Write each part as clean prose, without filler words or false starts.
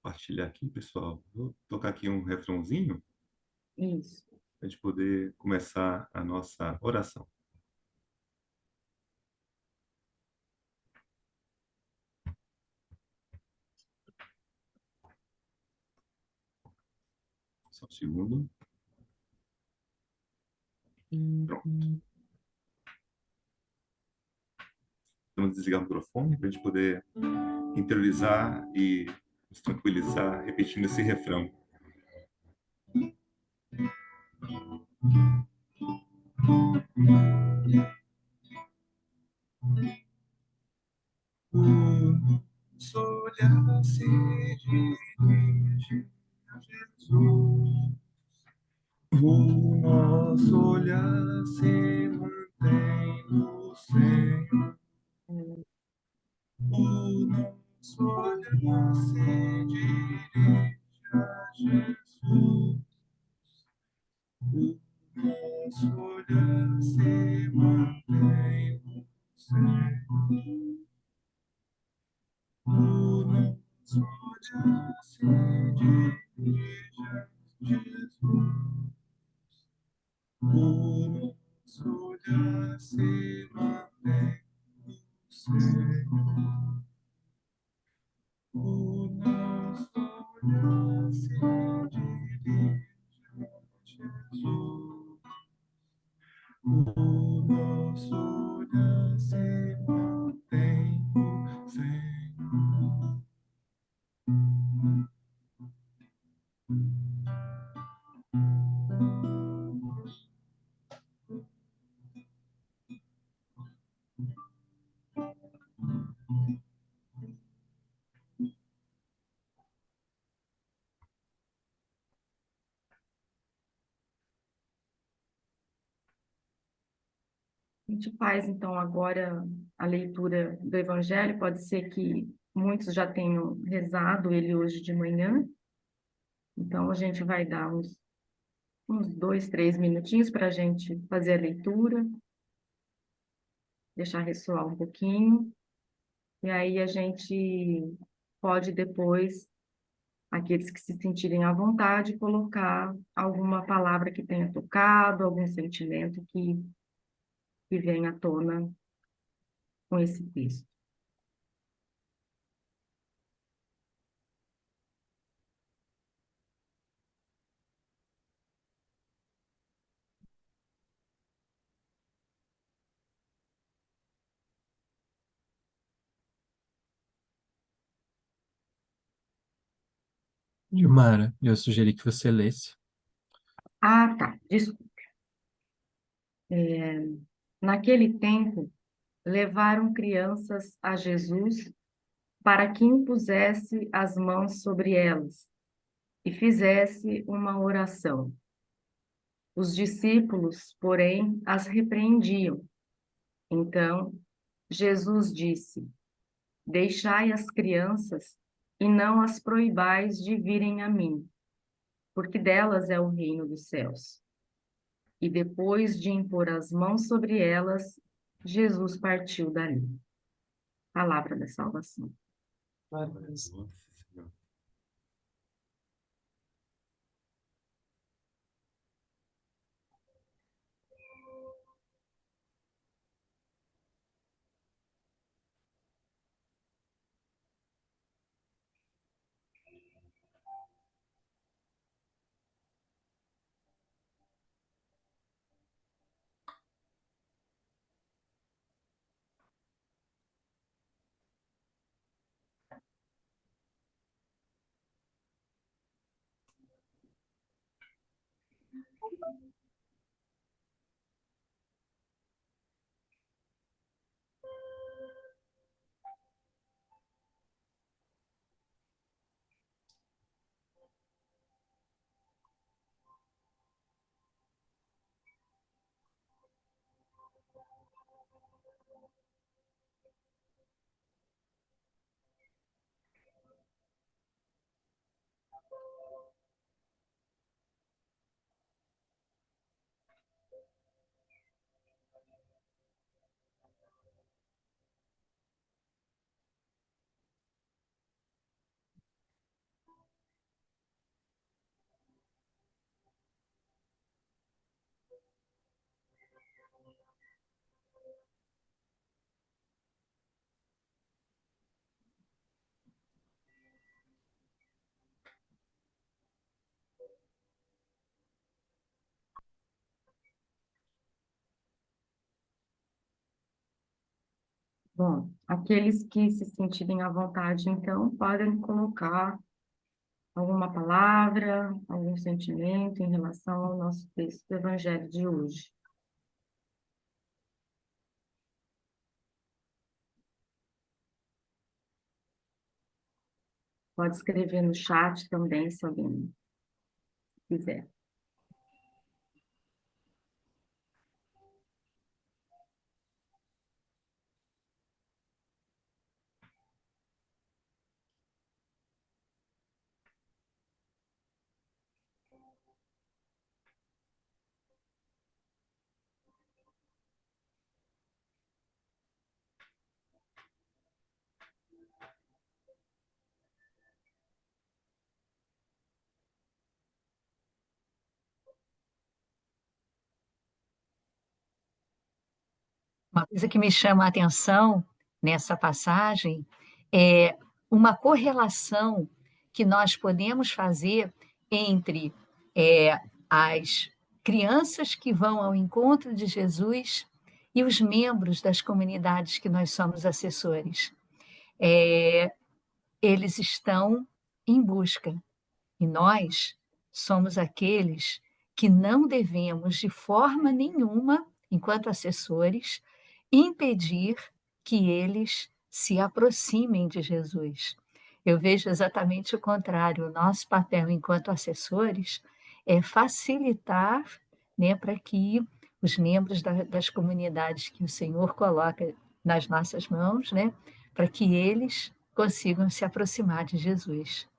Compartilhar aqui, pessoal. Vou tocar aqui um refrãozinho Isso. para a gente poder começar a nossa oração. Só um segundo. Pronto. Vamos desligar o microfone para a gente poder interiorizar e nos tranquilizar repetindo esse refrão. O nosso olhar se dirige a Jesus. O nosso olhar se mantém no Senhor. O nosso olhar se dirige a Jesus. O nosso olhar se mantém no Senhor. O nosso olhar se dirige a Jesus. O nosso olhar se mantém no Senhor. O nosso olhar se dirige a Jesus. O nosso olhar se mantém no Senhor. A gente faz, então, agora a leitura do Evangelho. Pode ser que muitos já tenham rezado ele hoje de manhã. Então, a gente vai dar uns 2, 3 minutinhos para a gente fazer a leitura, deixar ressoar um pouquinho. E aí a gente pode depois, aqueles que se sentirem à vontade, colocar alguma palavra que tenha tocado, algum sentimento que venha à tona com esse texto. Gilmara, eu sugeri que você lesse. Ah, tá. Desculpa. Naquele tempo, levaram crianças a Jesus para que impusesse as mãos sobre elas e fizesse uma oração. Os discípulos, porém, as repreendiam. Então, Jesus disse: Deixai as crianças e não as proibais de virem a mim, porque delas é o reino dos céus. E depois de impor as mãos sobre elas, Jesus partiu dali. Palavra da salvação. Nossa Senhora. Bom, aqueles que se sentirem à vontade, então, podem colocar alguma palavra, algum sentimento em relação ao nosso texto do Evangelho de hoje. Pode escrever no chat também, se alguém quiser. Uma coisa que me chama a atenção nessa passagem é uma correlação que nós podemos fazer entre as crianças que vão ao encontro de Jesus e os membros das comunidades que nós somos assessores. Eles estão em busca. E nós somos aqueles que não devemos, de forma nenhuma, enquanto assessores, impedir que eles se aproximem de Jesus. Eu vejo exatamente o contrário. O nosso papel enquanto assessores é facilitar, né, para que os membros das comunidades que o Senhor coloca nas nossas mãos, né, para que eles consigam se aproximar de Jesus.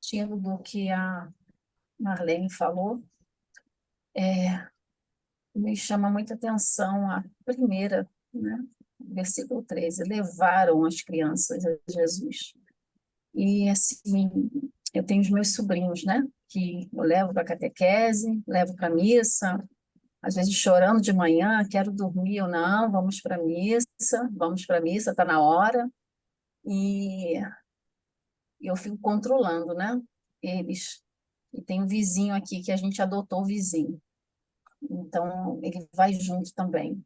Partindo do que a Marlene falou, me chama muita atenção a primeira, né? Versículo 13: levaram as crianças a Jesus. E, assim, eu tenho os meus sobrinhos, né? Que eu levo para catequese, levo para missa, às vezes chorando de manhã, quero dormir ou não, vamos para missa, está na hora. E eu fico controlando, né? Eles. E tem um vizinho aqui que a gente adotou o vizinho. Então, ele vai junto também.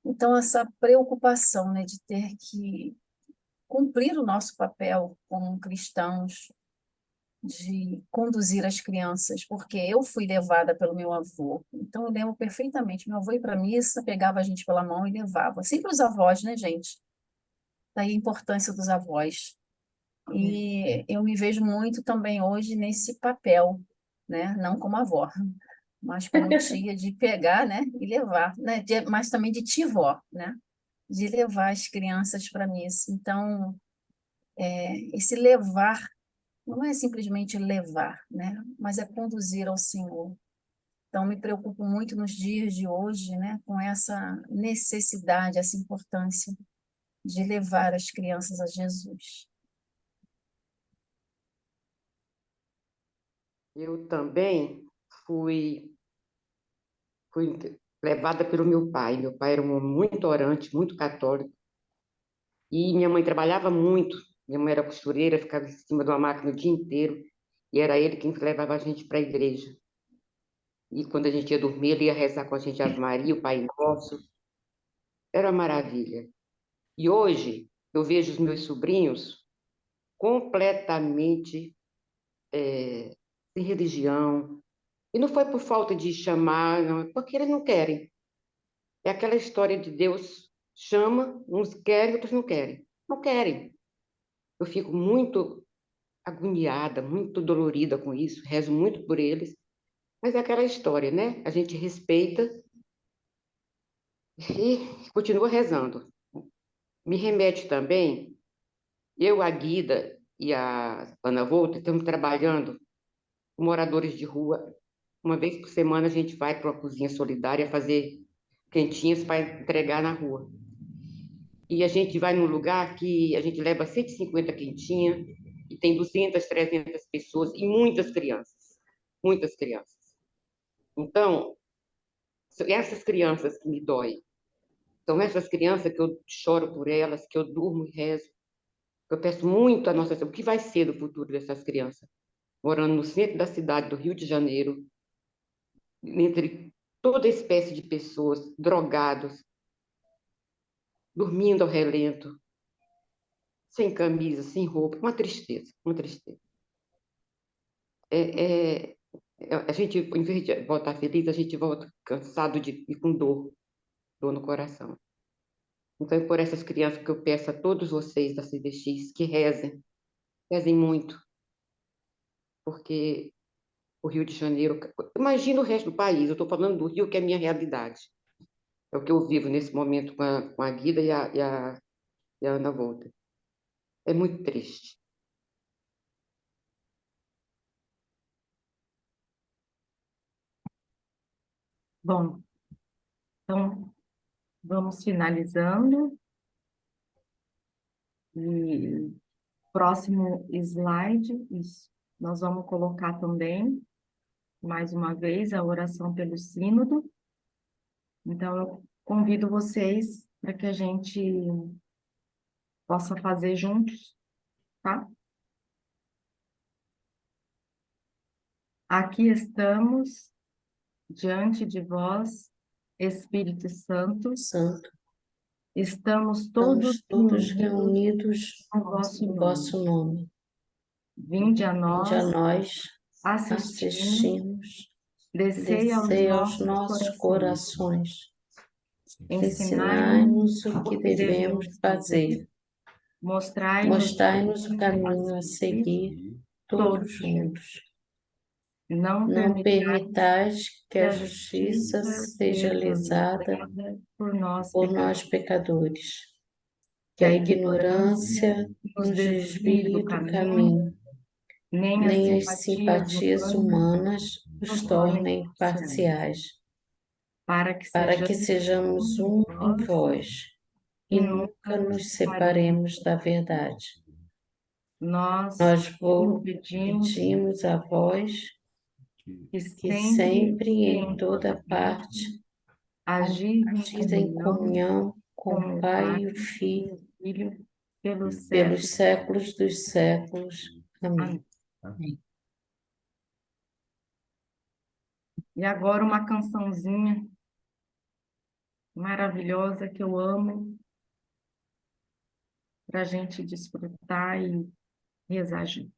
Então, essa preocupação, né, de ter que cumprir o nosso papel como cristãos, de conduzir as crianças, porque eu fui levada pelo meu avô. Então, eu lembro perfeitamente, meu avô ia para a missa, pegava a gente pela mão e levava. Sempre os avós, né, gente? Daí a importância dos avós. E eu me vejo muito também hoje nesse papel, né? Não como avó, mas como tia, de pegar, né, e levar, né, mas também de tivó, né, de levar as crianças para missa. Então, esse levar não é simplesmente levar, né, mas é conduzir ao Senhor. Então, me preocupo muito nos dias de hoje, né, com essa necessidade, essa importância de levar as crianças a Jesus. Eu também fui levada pelo meu pai. Meu pai era um homem muito orante, muito católico. E minha mãe trabalhava muito. Minha mãe era costureira, ficava em cima de uma máquina o dia inteiro. E era ele quem levava a gente para a igreja. E quando a gente ia dormir, ele ia rezar com a gente Ave Maria, o Pai Nosso. Era uma maravilha. E hoje eu vejo os meus sobrinhos completamente sem religião. E não foi por falta de chamar, não, é porque eles não querem. É aquela história de Deus chama, uns querem, outros não querem. Não querem. Eu fico muito agoniada, muito dolorida com isso, rezo muito por eles, mas é aquela história, né? A gente respeita e continua rezando. Me remete também, eu, a Guida e a Ana Volta estamos trabalhando com moradores de rua. Uma vez por semana a gente vai para uma cozinha solidária fazer quentinhas para entregar na rua. E a gente vai num lugar que a gente leva 150 quentinhas e tem 200, 300 pessoas e muitas crianças. Muitas crianças. Então, são essas crianças que me doem. São essas crianças que eu choro por elas, que eu durmo e rezo. Eu peço muito a Nossa Senhora, o que vai ser do futuro dessas crianças? morando no centro da cidade do Rio de Janeiro, entre toda espécie de pessoas, drogados, dormindo ao relento, sem camisa, sem roupa, uma tristeza, uma tristeza. A gente, em vez de voltar feliz, a gente volta cansado e com dor no coração. Então, é por essas crianças que eu peço a todos vocês da CDX que rezem muito, porque o Rio de Janeiro, imagina o resto do país, eu estou falando do Rio, que é a minha realidade. É o que eu vivo nesse momento com a Guida e a Ana Volta. É muito triste. Bom, então vamos finalizando. E próximo slide, isso, nós vamos colocar também, mais uma vez, a oração pelo sínodo. Então, eu convido vocês para que a gente possa fazer juntos, tá? Aqui estamos, diante de vós, Espírito Santo, Santo, estamos todos estamos todos reunidos reunidos no vosso no nome. vosso nome. Vinde a Vinde a nós, nós, assistimos, assistimos, descei aos descei aos nossos nossos corações, corações, ensinai-nos ensinai-nos o que o que devemos devemos fazer, fazer, mostrai-nos mostrai-nos o o caminho caminho a a seguir, seguir, todos todos juntos. juntos. Não Não permitais permitais que que a a justiça justiça seja seja lesada lesada por nós por pecadores, nós, pecadores, que que a a ignorância ignorância nos nos desvie do desvie do caminho, caminho, nem as nem as simpatias simpatias humanas humanas nos os tornem tornem parciais, parciais, para que para que sejamos sejamos um em um em vós vós e e nunca nunca nos nos separemos. separemos da verdade. Nós Nós vos vos pedimos pedimos a vós que que sempre sempre e e em em toda toda parte parte agis em agis em comunhão comunhão com com o o Pai Pai e o e Filho, o Filho pelos pelos séculos. séculos dos séculos. Amém. Amém. E agora uma cançãozinha maravilhosa que eu amo para a gente desfrutar e rezar junto.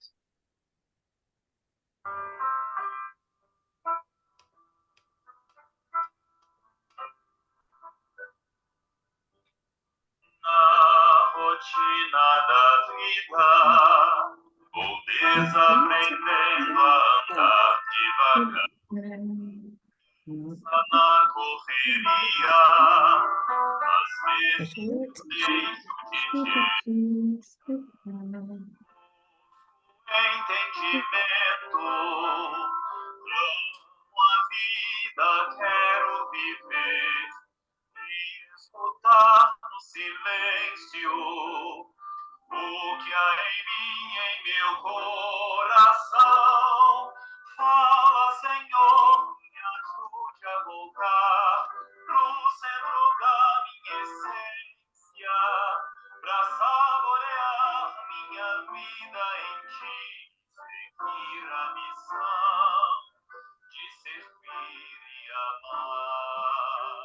Na rotina da vida, vou desaprendendo a andar devagar. Na correria, às vezes deixo de ter entendimento. Amo a vida, quero viver e escutar no silêncio o que há em mim, em meu coração. Fala, Senhor, me ajude a voltar pro centro da minha essência, pra saborear minha vida em ti, seguir a missão de servir e amar.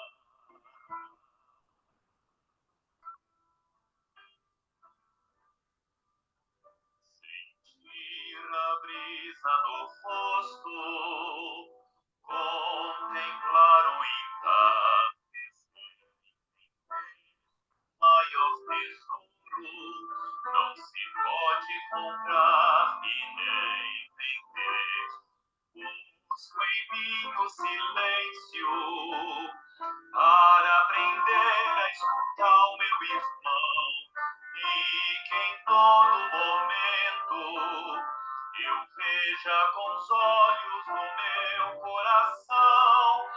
Sentir a brisa no rosto, contemplar o entardecer, maior tesouro não se pode comprar e nem vender. Busco em mim o silêncio para aprender a escutar o meu irmão e que em todo momento eu veja com os olhos do meu coração.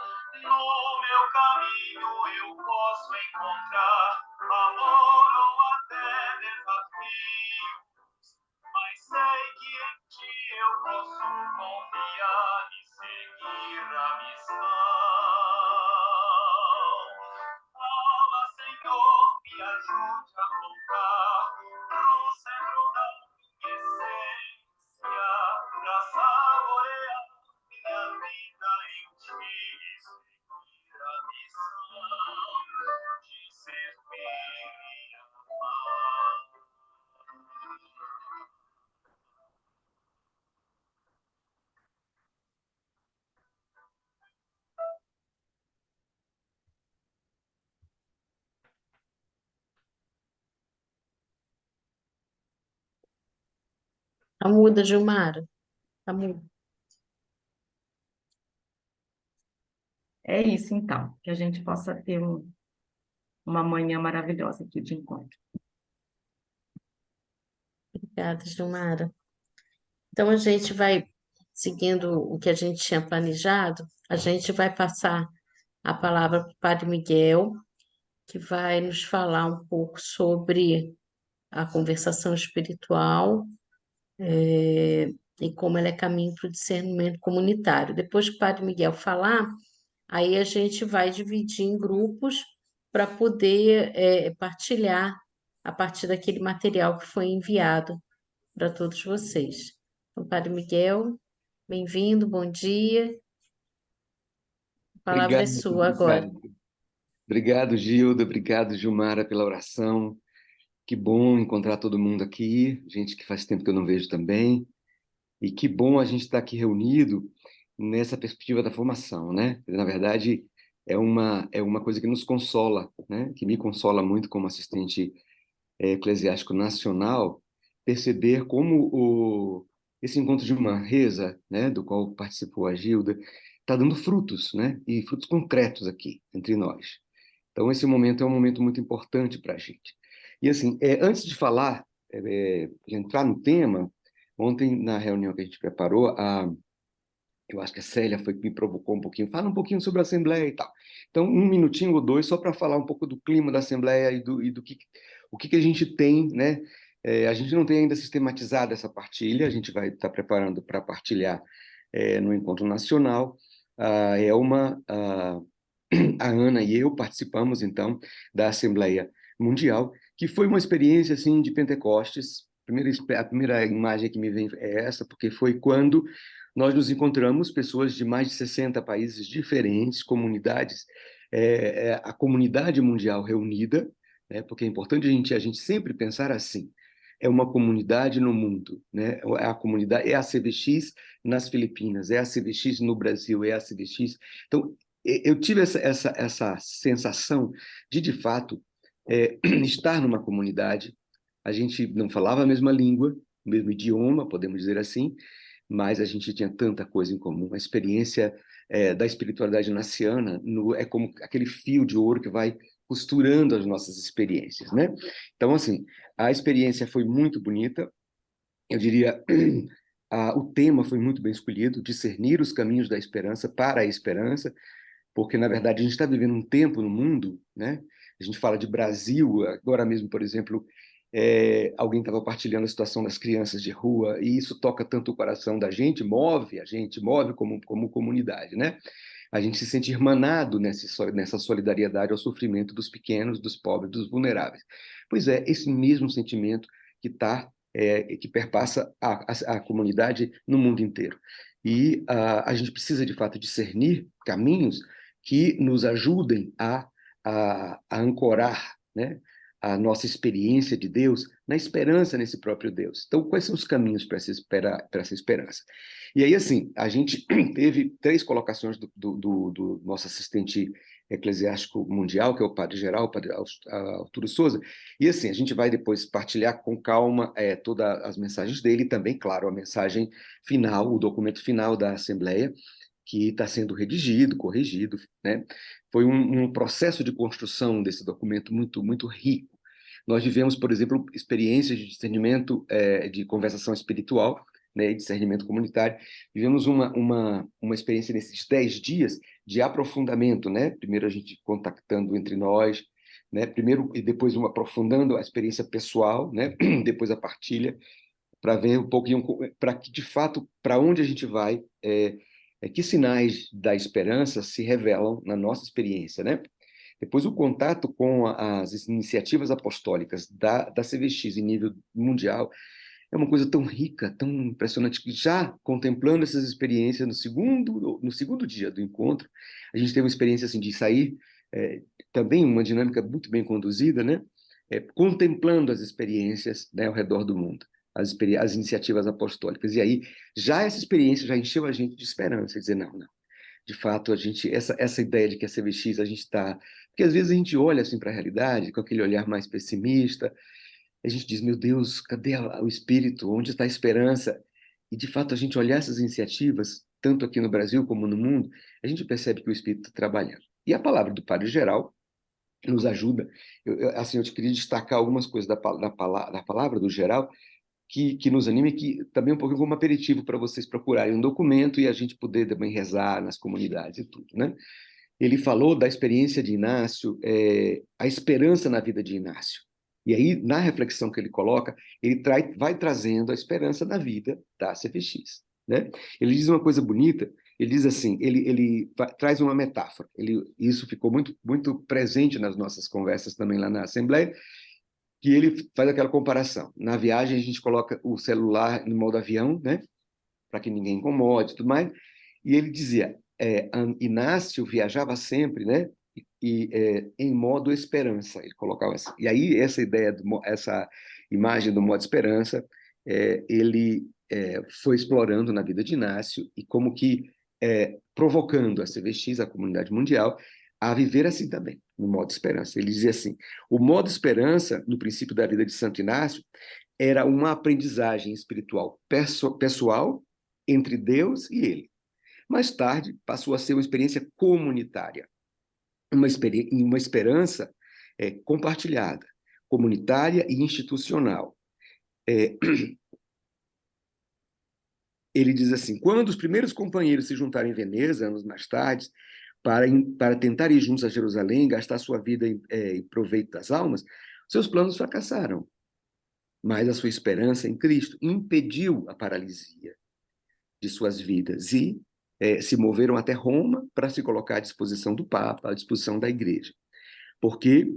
No meu caminho eu posso encontrar amor ou até desafios, mas sei que em ti eu posso confiar e seguir a missão. Fala, Senhor, me ajude a voltar pro centro da minha essência, pra Tá muda, Gilmara? Tá muda. É isso, então, que a gente possa ter uma manhã maravilhosa aqui de encontro. Obrigada, Gilmara. Então, a gente vai, seguindo o que a gente tinha planejado, a gente vai passar a palavra para o Padre Miguel, que vai nos falar um pouco sobre a conversação espiritual, e como ela é caminho para o discernimento comunitário. Depois que o Padre Miguel falar, aí a gente vai dividir em grupos para poder partilhar a partir daquele material que foi enviado para todos vocês. Então, Padre Miguel, bem-vindo, bom dia. A palavra é Obrigado, sua agora. obrigado, Gilda, obrigado, Gilmara, pela oração. Que bom encontrar todo mundo aqui, gente que faz tempo que eu não vejo também. E que bom a gente estar aqui reunido nessa perspectiva da formação, né? Na verdade, é uma coisa que nos consola, né? Que me consola muito como assistente eclesiástico nacional, perceber como esse encontro de Manresa, né, do qual participou a Gilda, está dando frutos, né? E frutos concretos aqui entre nós. Então, esse momento é um momento muito importante para a gente. E, assim, antes de falar, de entrar no tema, ontem, na reunião que a gente preparou, eu acho que a Célia foi que me provocou um pouquinho, fala um pouquinho sobre a Assembleia e tal. Então, um minutinho ou dois, só para falar um pouco do clima da Assembleia e do que, o que a gente tem, né? A gente não tem ainda sistematizado essa partilha, a gente vai estar preparando para partilhar no Encontro Nacional. A Elma, a Ana e eu participamos, então, da Assembleia Mundial, que foi uma experiência, assim, de Pentecostes. A primeira imagem que me vem é essa, porque foi quando nós nos encontramos, pessoas de mais de 60 países diferentes, comunidades, a comunidade mundial reunida, né, porque é importante a gente sempre pensar assim, é uma comunidade no mundo, né? A comunidade é a CVX nas Filipinas, é a CVX no Brasil, é a CVX. Então, eu tive essa sensação de fato, estar numa comunidade. A gente não falava a mesma língua, o mesmo idioma, podemos dizer assim, mas a gente tinha tanta coisa em comum. A experiência da espiritualidade naciana é como aquele fio de ouro que vai costurando as nossas experiências, né? Então, assim, a experiência foi muito bonita. Eu diria, o tema foi muito bem escolhido, discernir os caminhos da esperança para a esperança, porque, na verdade, a gente está vivendo um tempo no mundo, né? A gente fala de Brasil, agora mesmo, por exemplo, alguém estava partilhando a situação das crianças de rua, e isso toca tanto o coração da gente, a gente move como comunidade, né? A gente se sente irmanado nessa solidariedade ao sofrimento dos pequenos, dos pobres, dos vulneráveis. Pois é, esse mesmo sentimento que perpassa a comunidade no mundo inteiro. E a gente precisa, de fato, discernir caminhos que nos ajudem a ancorar, né, a nossa experiência de Deus na esperança nesse próprio Deus. Então, quais são os caminhos para essa esperança? E aí, assim, a gente teve 3 colocações do nosso assistente eclesiástico mundial, que é o Padre Geral, o Padre Arturo Souza, e assim, a gente vai depois partilhar com calma todas as mensagens dele, e também, claro, a mensagem final, o documento final da Assembleia, que está sendo redigido, corrigido, né? Foi um processo de construção desse documento muito, muito rico. Nós vivemos, por exemplo, experiências de discernimento, de conversação espiritual, né, e discernimento comunitário. Vivemos uma experiência nesses 10 dias de aprofundamento, né? Primeiro a gente contactando entre nós, né? Primeiro e depois aprofundando a experiência pessoal, né? Depois a partilha, para ver um pouquinho, para que, de fato, para onde a gente vai, que sinais da esperança se revelam na nossa experiência, né? Depois, o contato com as iniciativas apostólicas da CVX em nível mundial é uma coisa tão rica, tão impressionante, que já contemplando essas experiências no segundo dia do encontro, a gente teve uma experiência assim, de sair, também uma dinâmica muito bem conduzida, né? Contemplando as experiências, né, ao redor do mundo, as iniciativas apostólicas. E aí, já essa experiência já encheu a gente de esperança, dizer, não, de fato, essa ideia de que a CVX a gente está... Porque às vezes a gente olha assim para a realidade com aquele olhar mais pessimista, a gente diz, meu Deus, cadê o espírito? Onde está a esperança? E, de fato, a gente olhar essas iniciativas, tanto aqui no Brasil como no mundo, a gente percebe que o espírito está trabalhando. E a palavra do Padre Geral nos ajuda. Assim, eu te queria destacar algumas coisas da palavra do Geral que nos anima e que também é um pouquinho como aperitivo para vocês procurarem um documento e a gente poder também rezar nas comunidades e tudo, né? Ele falou da experiência de Inácio, a esperança na vida de Inácio. E aí, na reflexão que ele coloca, ele vai trazendo a esperança na vida da CFX, né? Ele diz uma coisa bonita, ele diz assim, ele traz uma metáfora, isso ficou muito, muito presente nas nossas conversas também lá na Assembleia, que ele faz aquela comparação. Na viagem, a gente coloca o celular no modo avião, né? Para que ninguém incomode e tudo mais, e ele dizia, Inácio viajava sempre, né? Em modo esperança, ele colocava assim. E aí essa ideia, essa imagem do modo esperança, ele foi explorando na vida de Inácio e como que provocando a CVX, a comunidade mundial, a viver assim também, no modo esperança. Ele dizia assim, o modo esperança, no princípio da vida de Santo Inácio, era uma aprendizagem espiritual pessoal entre Deus e ele. Mais tarde, passou a ser uma experiência comunitária, uma esperança compartilhada, comunitária e institucional. Ele diz assim, quando os primeiros companheiros se juntaram em Veneza, anos mais tarde, para tentar ir juntos a Jerusalém, gastar sua vida em proveito das almas, seus planos fracassaram. Mas a sua esperança em Cristo impediu a paralisia de suas vidas e se moveram até Roma para se colocar à disposição do Papa, à disposição da Igreja, porque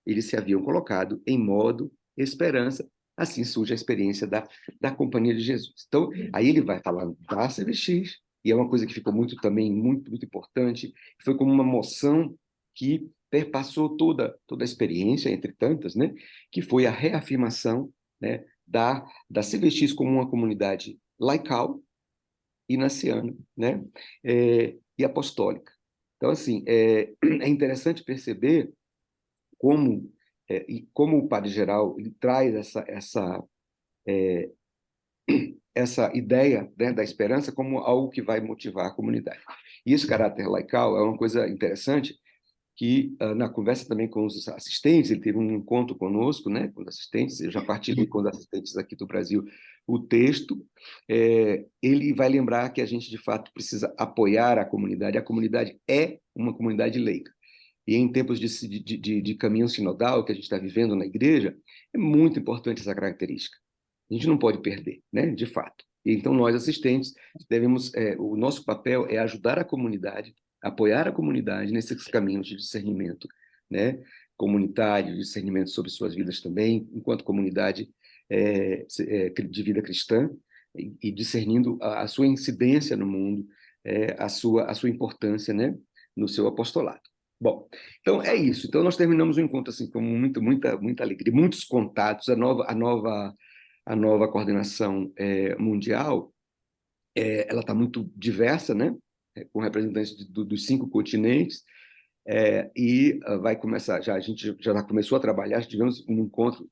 eles se haviam colocado em modo esperança. Assim surge a experiência da Companhia de Jesus. Então, aí ele vai falar da CVX, e é uma coisa que ficou também muito, muito importante, foi como uma moção que perpassou toda a experiência, entre tantas, né, que foi a reafirmação, né, da CVX como uma comunidade laical, inaciana, né, e apostólica. Então, assim, é interessante perceber como o Padre Geral ele traz essa ideia, né, da esperança como algo que vai motivar a comunidade. E esse caráter laical é uma coisa interessante que, na conversa também com os assistentes, ele teve um encontro conosco, né, com os assistentes, eu já partilhei com os assistentes aqui do Brasil o texto, ele vai lembrar que a gente, de fato, precisa apoiar a comunidade é uma comunidade leiga. E em tempos de caminho sinodal que a gente está vivendo na igreja, é muito importante essa característica. A gente não pode perder, né? De fato. E então, nós, assistentes, o nosso papel é ajudar a comunidade, apoiar a comunidade nesses caminhos de discernimento, né? Comunitário, discernimento sobre suas vidas também, enquanto comunidade de vida cristã, e discernindo a sua incidência no mundo, a sua importância, né? No seu apostolado. Bom, então é isso. Então nós terminamos o encontro assim com muita alegria, muitos contatos, a nova coordenação mundial, ela está muito diversa, né? Com representantes dos 5 continentes, e vai começar, a gente já começou a trabalhar, já tivemos um encontro,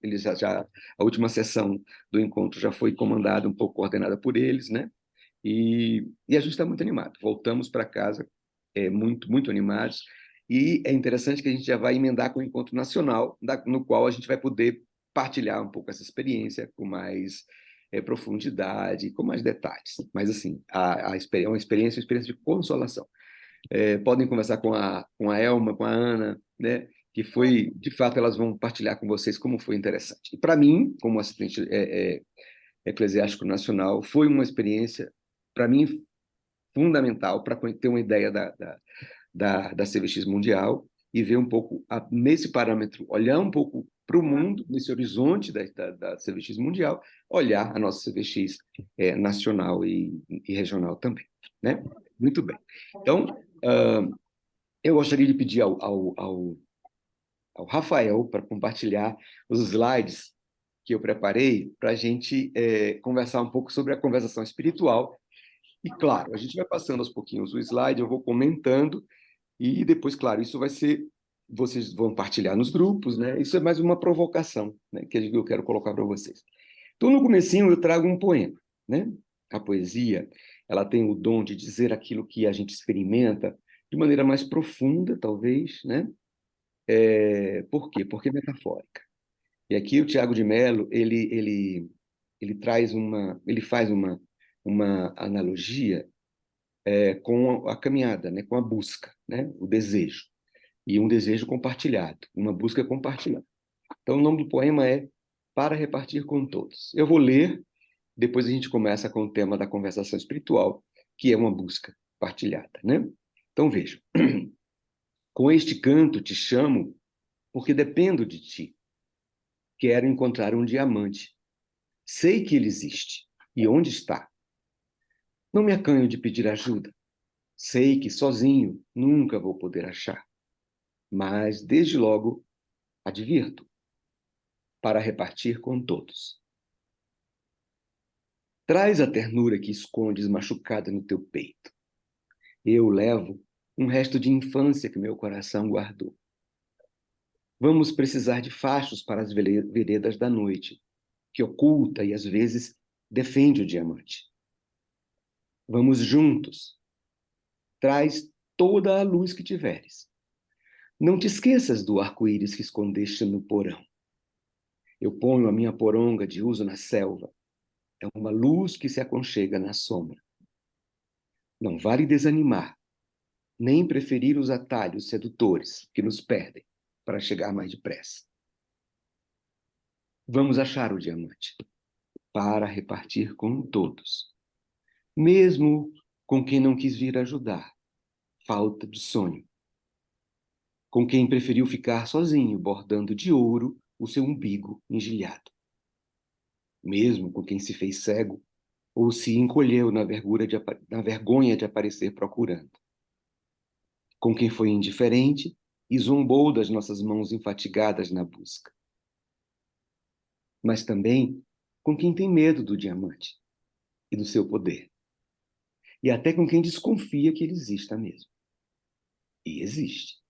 a última sessão do encontro já foi comandada, um pouco coordenada por eles, né? E a gente está muito animado. Voltamos para casa muito, muito animados. E é interessante que a gente já vai emendar com o encontro nacional, no qual a gente vai poder partilhar um pouco essa experiência com mais profundidade, com mais detalhes. Mas, assim, é uma experiência de consolação. Podem conversar com a Elma, com a Ana, né? Que foi, de fato, elas vão partilhar com vocês como foi interessante. E, para mim, como assistente eclesiástico nacional, foi uma experiência, para mim, fundamental para ter uma ideia da CVX mundial e ver um pouco, nesse parâmetro, olhar um pouco para o mundo, nesse horizonte da CVX mundial, olhar a nossa CVX nacional e regional também, né? Muito bem. Então, eu gostaria de pedir ao Rafael para compartilhar os slides que eu preparei para a gente conversar um pouco sobre a conversação espiritual. E, claro, a gente vai passando aos pouquinhos o slide, eu vou comentando, e depois, claro, isso vai ser vocês vão partilhar nos grupos, né? Isso é mais uma provocação, né, que eu quero colocar para vocês. Então, no comecinho, eu trago um poema, né? A poesia, ela tem o dom de dizer aquilo que a gente experimenta de maneira mais profunda, talvez, né? Por quê? Porque é metafórica. E aqui o Tiago de Mello, ele faz uma analogia com a caminhada, né? Com a busca, né? O desejo. E um desejo compartilhado, uma busca compartilhada. Então, o nome do poema é Para Repartir com Todos. Eu vou ler, depois a gente começa com o tema da conversação espiritual, que é uma busca partilhada, né? Então, veja. Com este canto te chamo, porque dependo de ti. Quero encontrar um diamante. Sei que ele existe. E onde está? Não me acanho de pedir ajuda. Sei que sozinho nunca vou poder achar. Mas, desde logo, advirto, para repartir com todos. Traz a ternura que escondes machucada no teu peito. Eu levo um resto de infância que meu coração guardou. Vamos precisar de fachos para as veredas da noite, que oculta e às vezes defende o diamante. Vamos juntos. Traz toda a luz que tiveres. Não te esqueças do arco-íris que escondeste no porão. Eu ponho a minha poronga de uso na selva. É uma luz que se aconchega na sombra. Não vale desanimar, nem preferir os atalhos sedutores que nos perdem para chegar mais depressa. Vamos achar o diamante para repartir com todos, mesmo com quem não quis vir ajudar, falta de sonho, com quem preferiu ficar sozinho bordando de ouro o seu umbigo engelhado, mesmo com quem se fez cego ou se encolheu na vergonha de aparecer procurando, com quem foi indiferente e zombou das nossas mãos infatigadas na busca. Mas também com quem tem medo do diamante e do seu poder. E até com quem desconfia que ele exista mesmo. E existe.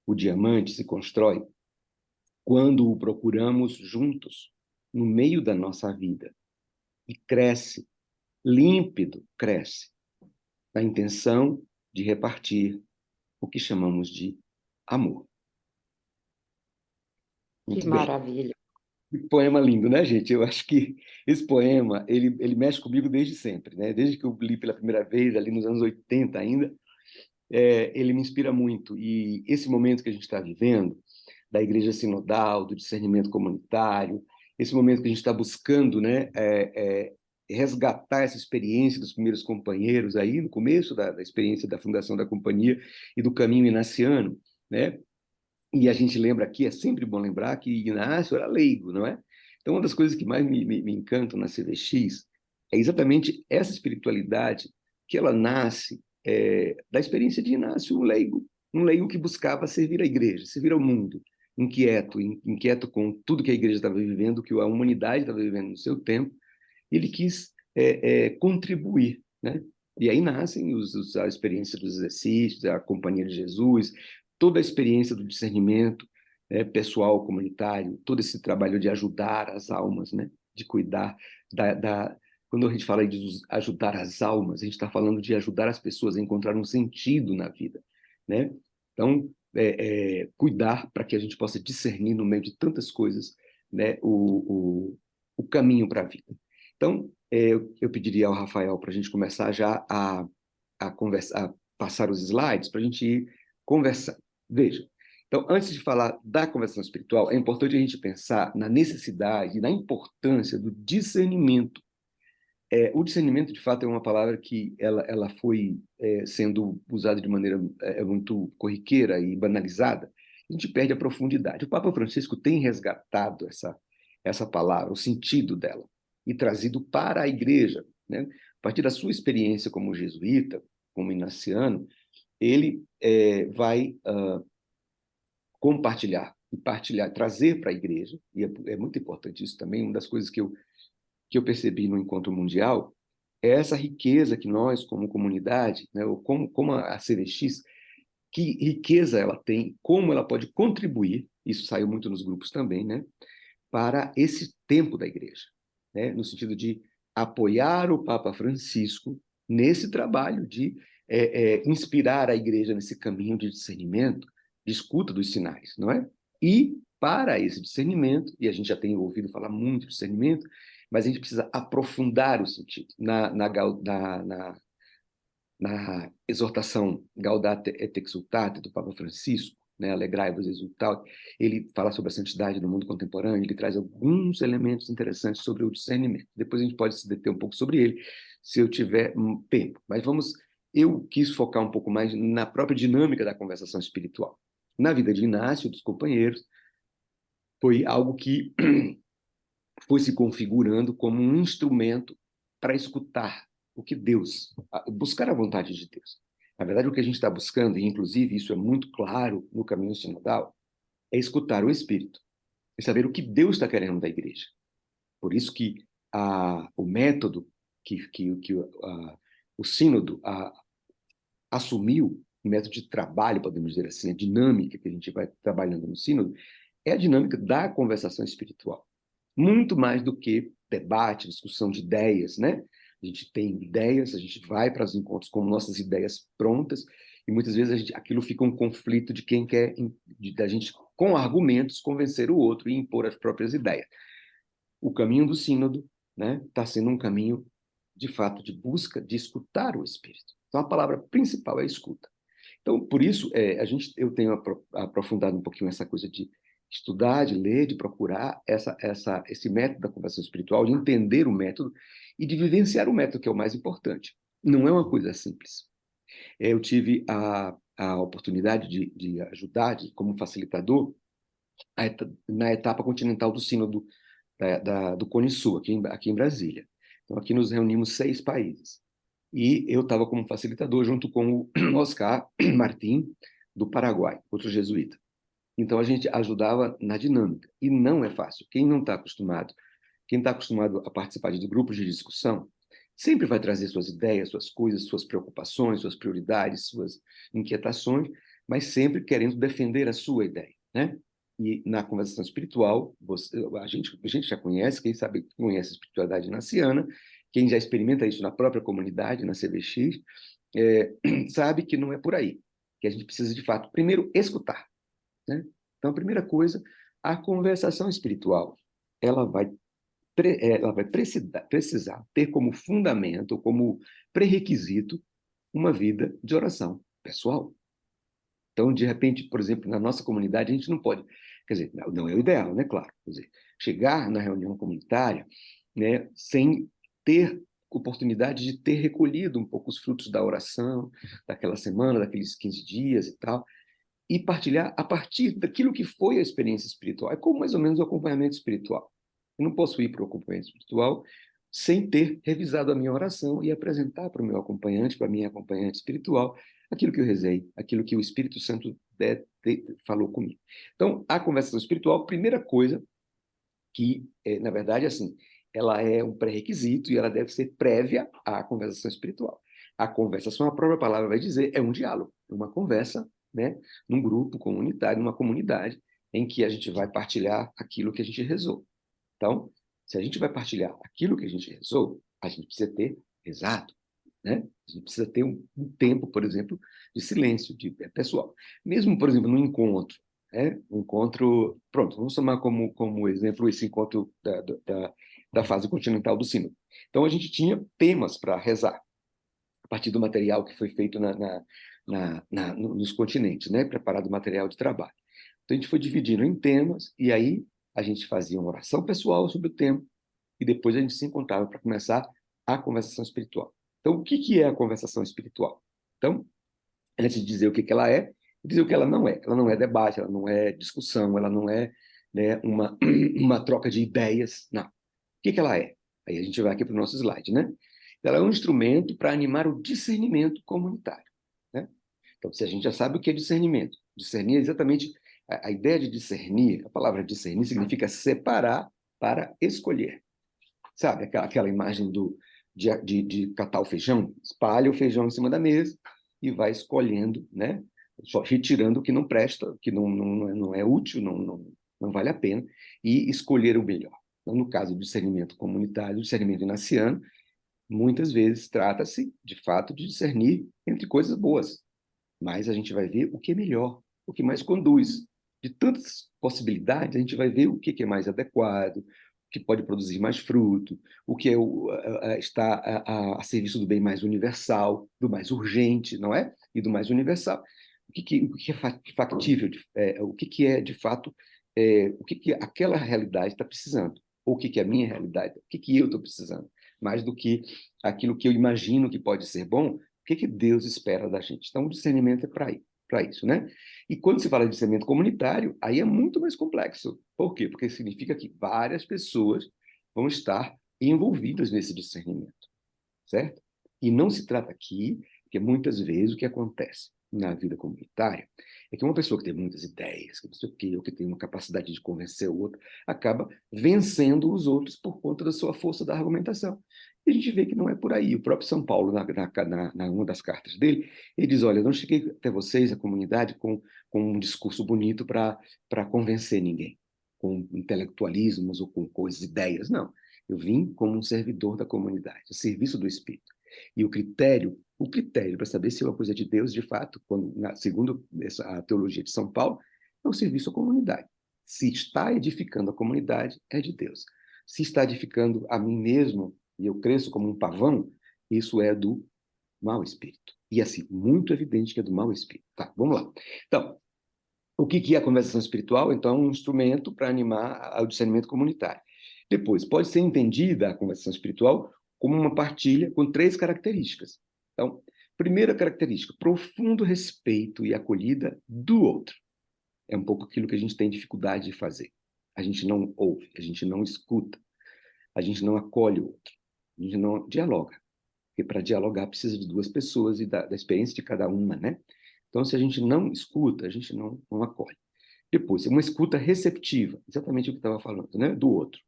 O diamante se constrói quando o procuramos juntos, no meio da nossa vida. E cresce, límpido cresce, na intenção de repartir o que chamamos de amor. Que Muito bem. maravilha. Que poema lindo, né, gente? Eu acho que esse poema, ele mexe comigo desde sempre, né? Desde que eu li pela primeira vez, ali nos anos 80 ainda, ele me inspira muito. E esse momento que a gente está vivendo, da igreja sinodal, do discernimento comunitário, esse momento que a gente está buscando, né, resgatar essa experiência dos primeiros companheiros aí, no começo da experiência da fundação da companhia e do caminho inaciano, né? E a gente lembra aqui, é sempre bom lembrar que Ignácio era leigo, não é? Então, uma das coisas que mais me encantam na CVX é exatamente essa espiritualidade que ela nasce da experiência de Inácio, um leigo que buscava servir a igreja, servir ao mundo, inquieto com tudo que a igreja estava vivendo, que a humanidade estava vivendo no seu tempo. Ele quis contribuir, né? E aí nascem a experiência dos exercícios, a Companhia de Jesus, toda a experiência do discernimento pessoal, comunitário, todo esse trabalho de ajudar as almas, né? De cuidar Quando a gente fala de ajudar as almas, a gente está falando de ajudar as pessoas a encontrar um sentido na vida, né? Então, cuidar para que a gente possa discernir no meio de tantas coisas, né? O caminho para a vida. Então, eu pediria ao Rafael para a gente começar já a conversar, a passar os slides para a gente ir conversando. Veja, então, antes de falar da conversação espiritual, é importante a gente pensar na necessidade e na importância do discernimento. O discernimento, de fato, é uma palavra que ela foi sendo usada de maneira muito corriqueira e banalizada. A gente perde a profundidade. O Papa Francisco tem resgatado essa palavra, o sentido dela, e trazido para a igreja, né? A partir da sua experiência como jesuíta, como inaciano, ele vai compartilhar e trazer para a igreja, e é muito importante isso também. Uma das coisas que eu percebi no Encontro Mundial é essa riqueza que nós, como comunidade, né, ou como a CVX, que riqueza ela tem, como ela pode contribuir, isso saiu muito nos grupos também, né, para esse tempo da igreja, né, no sentido de apoiar o Papa Francisco nesse trabalho de inspirar a igreja nesse caminho de discernimento, de escuta dos sinais, não é? E para esse discernimento, e a gente já tem ouvido falar muito de discernimento, mas a gente precisa aprofundar o sentido. Na exortação Gaudete et Exsultate do Papa Francisco, né, Alegrai-vos e exultai, ele fala sobre a santidade no mundo contemporâneo, ele traz alguns elementos interessantes sobre o discernimento. Depois a gente pode se deter um pouco sobre ele, se eu tiver tempo. Mas eu quis focar um pouco mais na própria dinâmica da conversação espiritual. Na vida de Inácio e dos companheiros, foi algo que foi se configurando como um instrumento para escutar o que Deus, buscar a vontade de Deus. Na verdade, o que a gente está buscando, e inclusive isso é muito claro no caminho sinodal, é escutar o Espírito, é saber o que Deus está querendo da igreja. Por isso que o método que o sínodo assumiu, o método de trabalho, podemos dizer assim, a dinâmica que a gente vai trabalhando no sínodo, é a dinâmica da conversação espiritual. Muito mais do que debate, discussão de ideias, né? A gente tem ideias, a gente vai para os encontros com nossas ideias prontas, e muitas vezes aquilo fica um conflito de quem quer, da gente, com argumentos, convencer o outro e impor as próprias ideias. O caminho do sínodo, né, está sendo um caminho, de fato, de busca de escutar o Espírito. Então, a palavra principal é escuta. Então, por isso, eu tenho aprofundado um pouquinho essa coisa de estudar, de ler, de procurar esse método da conversação espiritual, de entender o método e de vivenciar o método, que é o mais importante. Não é uma coisa simples. Eu tive a oportunidade de ajudar, como facilitador, na etapa continental do Sínodo do Cone Sul, aqui em Brasília. Então, aqui nos reunimos 6 países. E eu estava como facilitador junto com o Oscar Martim, do Paraguai, outro jesuíta. Então, a gente ajudava na dinâmica. E não é fácil. Quem está acostumado a participar de grupos de discussão, sempre vai trazer suas ideias, suas coisas, suas preocupações, suas prioridades, suas inquietações, mas sempre querendo defender a sua ideia, né? E na conversação espiritual, a gente já conhece, quem sabe conhece a espiritualidade inaciana, quem já experimenta isso na própria comunidade, na CVX, sabe que não é por aí, que a gente precisa, de fato, primeiro escutar, né? Então, a primeira coisa, a conversação espiritual, ela vai precisar ter como fundamento, como pré-requisito, uma vida de oração pessoal. Então, de repente, por exemplo, na nossa comunidade, a gente não pode, quer dizer, não é o ideal, né? Claro, quer dizer, chegar na reunião comunitária, né, sem ter oportunidade de ter recolhido um pouco os frutos da oração, daquela semana, daqueles 15 dias e tal, e partilhar a partir daquilo que foi a experiência espiritual. É como mais ou menos o acompanhamento espiritual. Eu não posso ir para o acompanhamento espiritual sem ter revisado a minha oração e apresentar para o meu acompanhante, para a minha acompanhante espiritual, aquilo que eu rezei, aquilo que o Espírito Santo falou comigo. Então, a conversação espiritual, primeira coisa que, na verdade, assim, ela é um pré-requisito e ela deve ser prévia à conversação espiritual. A conversação, a própria palavra vai dizer, é um diálogo, é uma conversa, né, num grupo comunitário, numa comunidade, em que a gente vai partilhar aquilo que a gente rezou. Então, se a gente vai partilhar aquilo que a gente rezou, a gente precisa ter rezado, né? A gente precisa ter um tempo, por exemplo, de silêncio, pessoal. Mesmo, por exemplo, num encontro, né? Um encontro, pronto, vamos tomar como exemplo esse encontro da fase continental do Sínodo. Então, a gente tinha temas para rezar, a partir do material que foi feito nos continentes, né? Preparado o material de trabalho. Então, a gente foi dividindo em temas, e aí a gente fazia uma oração pessoal sobre o tema, e depois a gente se encontrava para começar a conversação espiritual. Então, o que é a conversação espiritual? Então, antes de dizer o que ela é, dizer o que ela não é. Ela não é debate, ela não é discussão, ela não é, né, uma troca de ideias, não. O que ela é? Aí a gente vai aqui para o nosso slide, né? Ela é um instrumento para animar o discernimento comunitário, né? Então, se a gente já sabe o que é discernimento, discernir é exatamente a ideia de discernir, a palavra discernir significa separar para escolher. Sabe aquela imagem de catar o feijão? Espalha o feijão em cima da mesa e vai escolhendo, né, só retirando o que não presta, que não é útil, não vale a pena, e escolher o melhor. Então, no caso do discernimento comunitário, do discernimento inaciano, muitas vezes trata-se, de fato, de discernir entre coisas boas, mas a gente vai ver o que é melhor, o que mais conduz. De tantas possibilidades, a gente vai ver o que é mais adequado, o que pode produzir mais fruto, o que está a serviço do bem mais universal, do mais urgente, não é? E do mais universal. O que é factível, o que é, de fato, o que aquela realidade está precisando, ou o que é a minha realidade, o que eu estou precisando, mais do que aquilo que eu imagino que pode ser bom, o que Deus espera da gente. Então, o discernimento é para isso, né? E quando se fala de discernimento comunitário, aí é muito mais complexo. Por quê? Porque significa que várias pessoas vão estar envolvidas nesse discernimento, certo? E não se trata aqui, porque muitas vezes o que acontece na vida comunitária é que uma pessoa que tem muitas ideias, que não sei o quê, ou que tem uma capacidade de convencer o outro, acaba vencendo os outros por conta da sua força da argumentação. E a gente vê que não é por aí. O próprio São Paulo, na uma das cartas dele, ele diz, olha, eu não cheguei até vocês, a comunidade, com um discurso bonito para convencer ninguém, com intelectualismos ou com coisas, ideias, não. Eu vim como um servidor da comunidade, a serviço do Espírito. E o critério para saber se é uma coisa de Deus, de fato, segundo a teologia de São Paulo, é o serviço à comunidade. Se está edificando a comunidade, é de Deus. Se está edificando a mim mesmo, e eu cresço como um pavão, isso é do mau espírito. E assim, muito evidente que é do mau espírito. Tá, vamos lá. Então, o que é a conversação espiritual? Então, é um instrumento para animar o discernimento comunitário. Depois, pode ser entendida a conversação espiritual como uma partilha com 3 características. Então, primeira característica, profundo respeito e acolhida do outro. É um pouco aquilo que a gente tem dificuldade de fazer. A gente não ouve, a gente não escuta, a gente não acolhe o outro, a gente não dialoga. Porque para dialogar precisa de 2 pessoas e da experiência de cada uma, né? Então, se a gente não escuta, a gente não acolhe. Depois, uma escuta receptiva, exatamente o que eu estava falando, né? Do outro.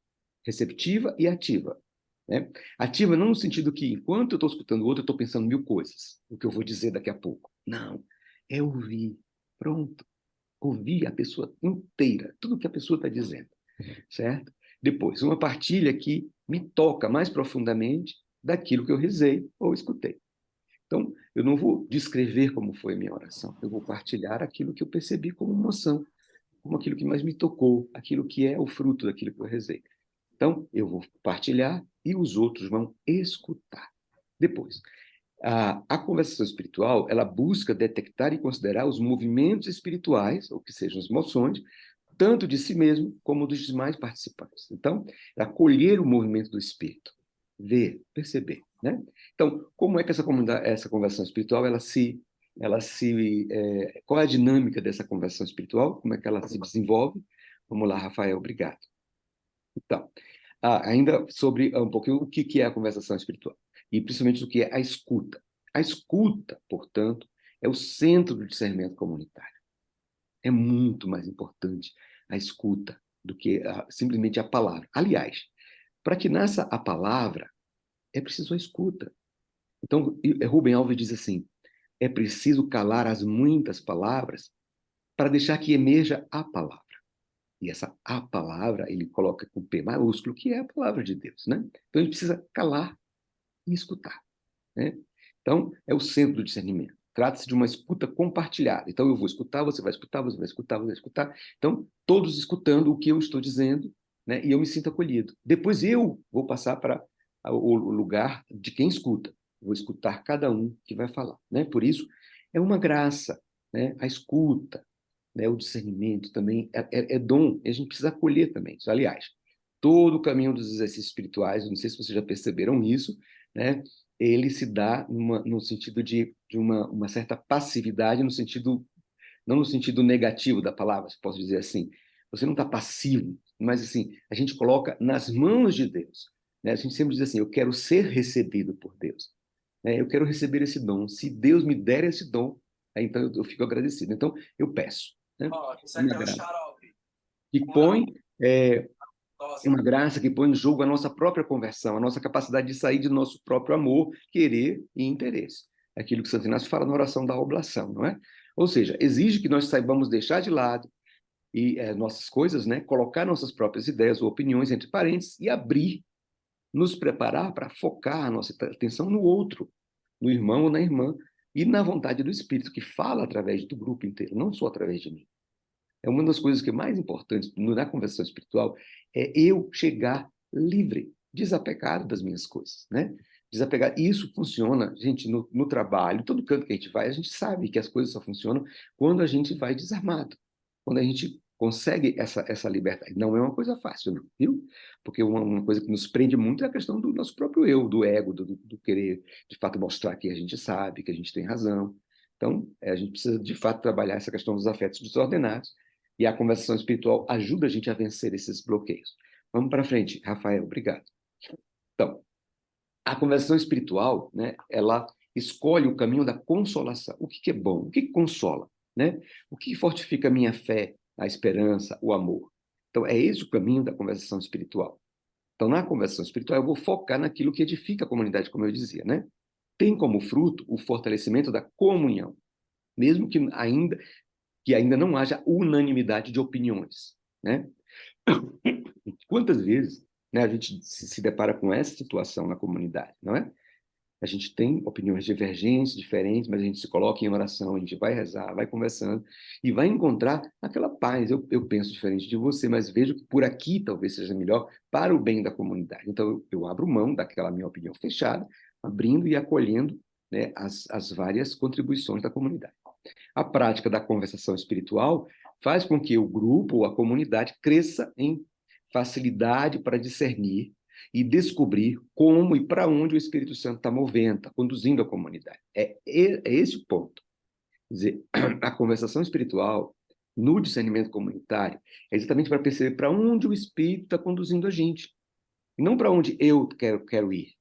Receptiva e ativa. Né? Ativa não no sentido que, enquanto eu estou escutando o outro, eu estou pensando 1000 coisas, o que eu vou dizer daqui a pouco. Não, é ouvir. Pronto. Ouvir a pessoa inteira, tudo que a pessoa está dizendo. Certo? Depois, uma partilha que me toca mais profundamente daquilo que eu rezei ou escutei. Então, eu não vou descrever como foi a minha oração, eu vou partilhar aquilo que eu percebi como emoção, como aquilo que mais me tocou, aquilo que é o fruto daquilo que eu rezei. Então, eu vou partilhar e os outros vão escutar. Depois, a conversação espiritual, ela busca detectar e considerar os movimentos espirituais, ou que sejam as emoções, tanto de si mesmo como dos demais participantes. Então, é acolher o movimento do espírito, ver, perceber, né? Então, como é que essa conversação espiritual, qual é a dinâmica dessa conversação espiritual? Como é que ela se desenvolve? Vamos lá, Rafael, obrigado. Então, ainda sobre um pouquinho o que é a conversação espiritual, e principalmente o que é a escuta. A escuta, portanto, é o centro do discernimento comunitário. É muito mais importante a escuta do que simplesmente a palavra. Aliás, para que nasça a palavra, é preciso a escuta. Então, Rubem Alves diz assim, é preciso calar as muitas palavras para deixar que emerja a palavra. E a palavra, ele coloca com P maiúsculo, que é a palavra de Deus, né? Então, a gente precisa calar e escutar, né? Então, é o centro do discernimento. Trata-se de uma escuta compartilhada. Então, eu vou escutar, você vai escutar, você vai escutar, você vai escutar. Então, todos escutando o que eu estou dizendo, né? E eu me sinto acolhido. Depois, eu vou passar para o lugar de quem escuta. Vou escutar cada um que vai falar, né? Por isso, é uma graça, né? A escuta, né? O discernimento também é dom. E a gente precisa acolher também isso. Aliás, todo o caminho dos exercícios espirituais, não sei se vocês já perceberam isso, né? Ele se dá no sentido de uma certa passividade, não no sentido negativo da palavra, se posso dizer assim. Você não está passivo, mas assim, a gente coloca nas mãos de Deus. Né? A gente sempre diz assim, eu quero ser recebido por Deus. Né? Eu quero receber esse dom. Se Deus me der esse dom, aí, então eu fico agradecido. Então, eu peço. Né? Uma graça que põe... uma graça que põe em jogo a nossa própria conversão, a nossa capacidade de sair do nosso próprio amor, querer e interesse. É aquilo que Santo Inácio fala na oração da oblação, não é? Ou seja, exige que nós saibamos deixar de lado nossas coisas, né? Colocar nossas próprias ideias ou opiniões entre parênteses e abrir, nos preparar para focar a nossa atenção no outro, no irmão ou na irmã, e na vontade do Espírito, que fala através do grupo inteiro, não só através de mim. É uma das coisas que é mais importantes na conversão espiritual, é eu chegar livre, desapegado das minhas coisas, né? Desapegar. E isso funciona, gente, no trabalho, todo canto que a gente vai, a gente sabe que as coisas só funcionam quando a gente vai desarmado, quando a gente consegue essa liberdade. Não é uma coisa fácil, não, viu? Porque uma coisa que nos prende muito é a questão do nosso próprio eu, do ego, do querer, de fato, mostrar que a gente sabe, que a gente tem razão. Então, a gente precisa, de fato, trabalhar essa questão dos afetos desordenados, e a conversação espiritual ajuda a gente a vencer esses bloqueios. Vamos para frente, Rafael, obrigado. Então, a conversação espiritual, né, ela escolhe o caminho da consolação. O que é bom? O que consola? Né? O que fortifica a minha fé, a esperança, o amor? Então, é esse o caminho da conversação espiritual. Então, na conversação espiritual, eu vou focar naquilo que edifica a comunidade, como eu dizia, né? Tem como fruto o fortalecimento da comunhão, mesmo que ainda não haja unanimidade de opiniões, né? Quantas vezes, né, a gente se depara com essa situação na comunidade, não é? A gente tem opiniões divergentes, diferentes, mas a gente se coloca em oração, a gente vai rezar, vai conversando e vai encontrar aquela paz. Eu penso diferente de você, mas vejo que por aqui talvez seja melhor para o bem da comunidade. Então, eu abro mão daquela minha opinião fechada, abrindo e acolhendo, né, as várias contribuições da comunidade. A prática da conversação espiritual faz com que o grupo ou a comunidade cresça em facilidade para discernir e descobrir como e para onde o Espírito Santo está movendo, está conduzindo a comunidade. É esse o ponto. Quer dizer, a conversação espiritual, no discernimento comunitário, é exatamente para perceber para onde o Espírito está conduzindo a gente. E não para onde eu quero ir,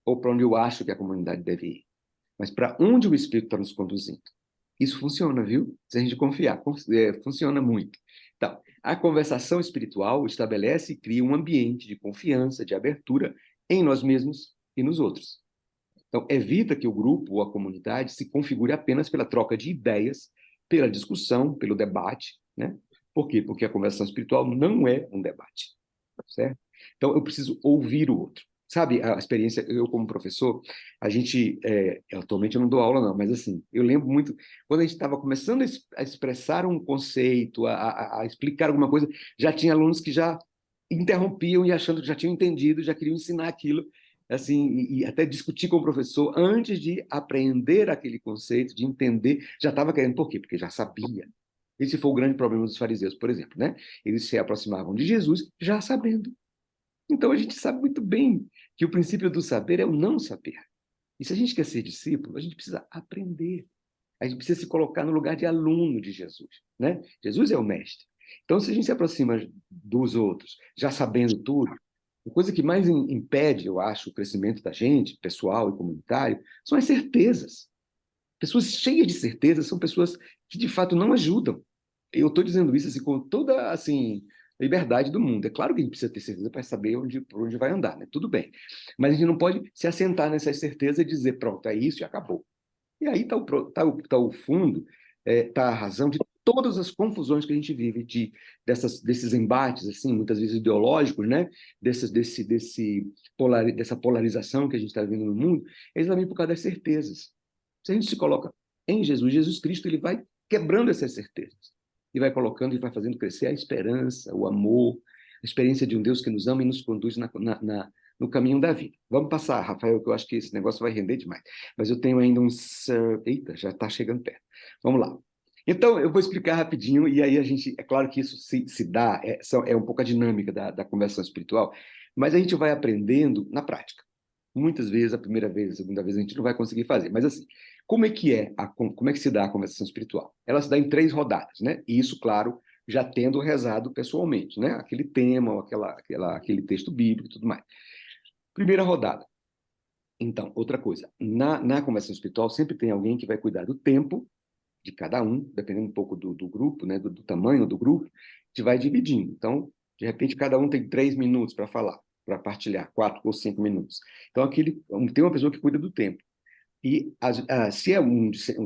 ou para onde eu acho que a comunidade deve ir, mas para onde o Espírito está nos conduzindo. Isso funciona, viu? Se a gente confiar, funciona muito. Então, a conversação espiritual estabelece e cria um ambiente de confiança, de abertura em nós mesmos e nos outros. Então, evita que o grupo ou a comunidade se configure apenas pela troca de ideias, pela discussão, pelo debate, né? Por quê? Porque a conversação espiritual não é um debate, certo? Então, eu preciso ouvir o outro. Sabe, a experiência, eu como professor, a gente, atualmente eu não dou aula não, mas assim, eu lembro muito, quando a gente estava começando a expressar um conceito, a explicar alguma coisa, já tinha alunos que já interrompiam e achando que já tinham entendido, já queriam ensinar aquilo, assim, e até discutir com o professor antes de aprender aquele conceito, de entender, já estava querendo, por quê? Porque já sabia. Esse foi o grande problema dos fariseus, por exemplo, né? Eles se aproximavam de Jesus já sabendo. Então, a gente sabe muito bem que o princípio do saber é o não saber. E se a gente quer ser discípulo, a gente precisa aprender. A gente precisa se colocar no lugar de aluno de Jesus, né? Jesus é o mestre. Então, se a gente se aproxima dos outros, já sabendo tudo, a coisa que mais impede, eu acho, o crescimento da gente, pessoal e comunitário, são as certezas. Pessoas cheias de certezas são pessoas que, de fato, não ajudam. Eu estou dizendo isso assim, com toda assim, liberdade do mundo. É claro que a gente precisa ter certeza para saber por onde vai andar, né? Tudo bem. Mas a gente não pode se assentar nessas certezas e dizer, pronto, é isso e acabou. E aí está o fundo, está a razão de todas as confusões que a gente vive, desses embates, assim, muitas vezes ideológicos, né? Dessa polarização que a gente está vivendo no mundo, é exatamente por causa das certezas. Se a gente se coloca em Jesus Cristo, ele vai quebrando essas certezas e vai colocando e vai fazendo crescer a esperança, o amor, a experiência de um Deus que nos ama e nos conduz no caminho da vida. Vamos passar, Rafael, que eu acho que esse negócio vai render demais. Mas eu tenho ainda uns... Eita, já está chegando perto. Vamos lá. Então, eu vou explicar rapidinho, e aí a gente... É claro que isso se dá, é um pouco a dinâmica da conversação espiritual, mas a gente vai aprendendo na prática. Muitas vezes, a primeira vez, a segunda vez, a gente não vai conseguir fazer. Mas assim, como é que se dá a conversação espiritual? Ela se dá em 3 rodadas, né? E isso, claro, já tendo rezado pessoalmente, né? Aquele tema, ou aquele texto bíblico e tudo mais. Primeira rodada. Então, outra coisa. Na conversação espiritual, sempre tem alguém que vai cuidar do tempo de cada um, dependendo um pouco do grupo, né? Do tamanho do grupo, que vai dividindo. Então, de repente, cada um tem 3 minutos para falar, para partilhar, 4 ou 5 minutos. Então, tem uma pessoa que cuida do tempo. E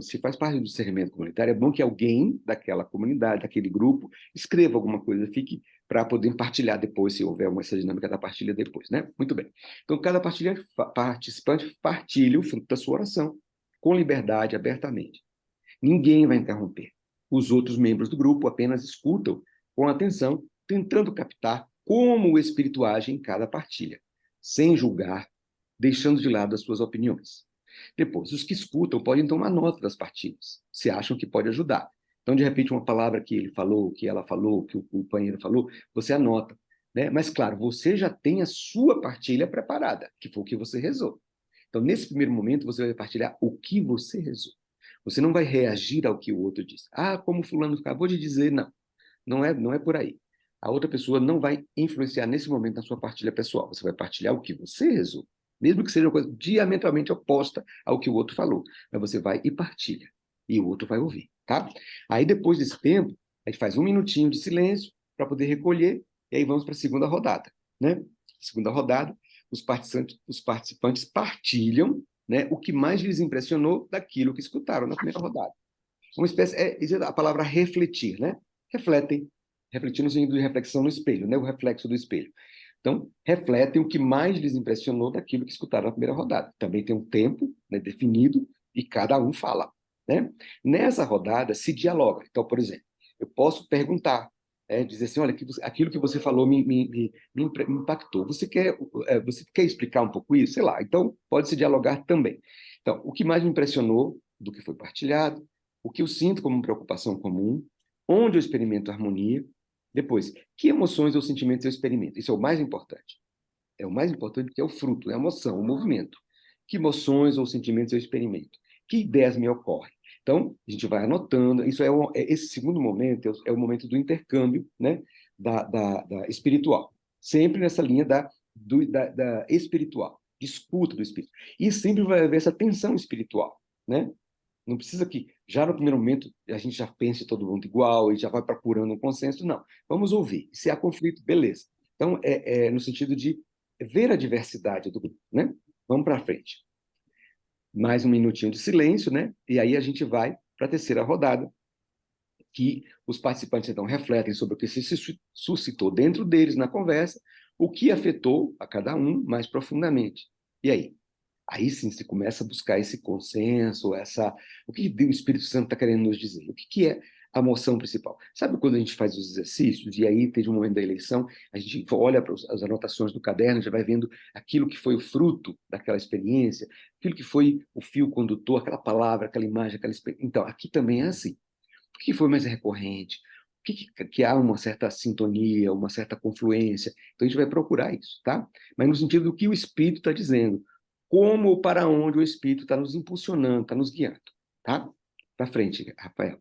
se faz parte do discernimento comunitário, é bom que alguém daquela comunidade, daquele grupo, escreva alguma coisa, fique para poder partilhar depois, se houver essa dinâmica da partilha depois, né? Muito bem. Então, cada participante partilha o fruto da sua oração, com liberdade, abertamente. Ninguém vai interromper. Os outros membros do grupo apenas escutam com atenção, tentando captar como o espírito age em cada partilha, sem julgar, deixando de lado as suas opiniões. Depois, os que escutam podem tomar nota das partilhas, se acham que pode ajudar. Então, de repente, uma palavra que ele falou, que ela falou, que o companheiro falou, você anota, né? Mas, claro, você já tem a sua partilha preparada, que foi o que você rezou. Então, nesse primeiro momento, você vai partilhar o que você rezou. Você não vai reagir ao que o outro diz. Ah, como fulano acabou de dizer, não. Não é por aí. A outra pessoa não vai influenciar nesse momento na sua partilha pessoal. Você vai partilhar o que você rezou, mesmo que seja uma coisa diametralmente oposta ao que o outro falou. Mas você vai e partilha. E o outro vai ouvir, tá? Aí, depois desse tempo, a gente faz um minutinho de silêncio para poder recolher, e aí vamos para a segunda rodada, né? Segunda rodada, os participantes partilham, né, o que mais lhes impressionou daquilo que escutaram na primeira rodada. Uma espécie, a palavra refletir, né? Refletem, refletir no sentido de reflexão no espelho, né? O reflexo do espelho. Então, refletem o que mais lhes impressionou daquilo que escutaram na primeira rodada. Também tem um tempo, né, definido e cada um fala, né? Nessa rodada se dialoga. Então, por exemplo, eu posso perguntar, dizer assim, olha, aquilo que você falou me impactou. Você quer explicar um pouco isso? Sei lá. Então, pode se dialogar também. Então, o que mais me impressionou do que foi partilhado, o que eu sinto como preocupação comum, onde eu experimento harmonia. Depois, que emoções ou sentimentos eu experimento? Isso é o mais importante. É o mais importante porque é o fruto, é a emoção, o movimento. Que emoções ou sentimentos eu experimento? Que ideias me ocorrem? Então, a gente vai anotando. Isso esse segundo momento é o momento do intercâmbio, né, da espiritual. Sempre nessa linha da espiritual, de escuta do espírito. E sempre vai haver essa tensão espiritual, né? Não precisa que, já no primeiro momento, a gente já pense todo mundo igual e já vai procurando um consenso. Não. Vamos ouvir. Se há conflito, beleza. Então, no sentido de ver a diversidade do grupo, né? Vamos para frente. Mais um minutinho de silêncio, né? E aí a gente vai para a terceira rodada, que os participantes, então, refletem sobre o que se suscitou dentro deles na conversa, o que afetou a cada um mais profundamente. E aí? Aí sim se começa a buscar esse consenso, o que o Espírito Santo está querendo nos dizer? O que é a moção principal? Sabe quando a gente faz os exercícios, e aí teve um momento da eleição, a gente olha para as anotações do caderno, já vai vendo aquilo que foi o fruto daquela experiência, aquilo que foi o fio condutor, aquela palavra, aquela imagem, aquela experiência. Então, aqui também é assim. O que foi mais recorrente? O que há uma certa sintonia, uma certa confluência? Então, a gente vai procurar isso, tá? Mas no sentido do que o Espírito está dizendo, como ou para onde o Espírito está nos impulsionando, está nos guiando, tá? Para frente, Rafael.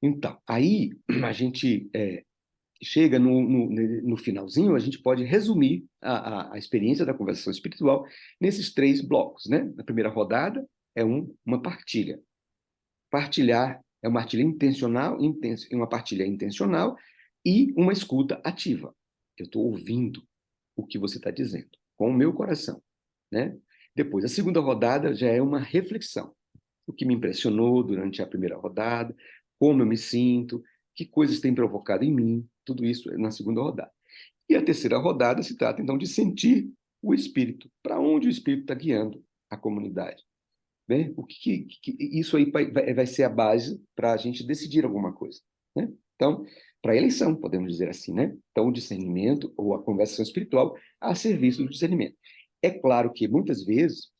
Então, aí a gente chega no finalzinho, a gente pode resumir a experiência da conversação espiritual nesses 3 blocos, né? Na primeira rodada é uma partilha. Partilhar é uma partilha intencional, uma partilha intencional e uma escuta ativa. Eu estou ouvindo o que você está dizendo, com o meu coração, né? Depois, a segunda rodada já é uma reflexão. O que me impressionou durante a primeira rodada, como eu me sinto, que coisas têm provocado em mim, tudo isso é na segunda rodada. E a terceira rodada se trata, então, de sentir o Espírito, para onde o Espírito está guiando a comunidade. Né? Isso aí vai ser a base para a gente decidir alguma coisa, né? Então, para a eleição, podemos dizer assim, né? Então, o discernimento ou a conversação espiritual a serviço do discernimento. É claro que, muitas vezes,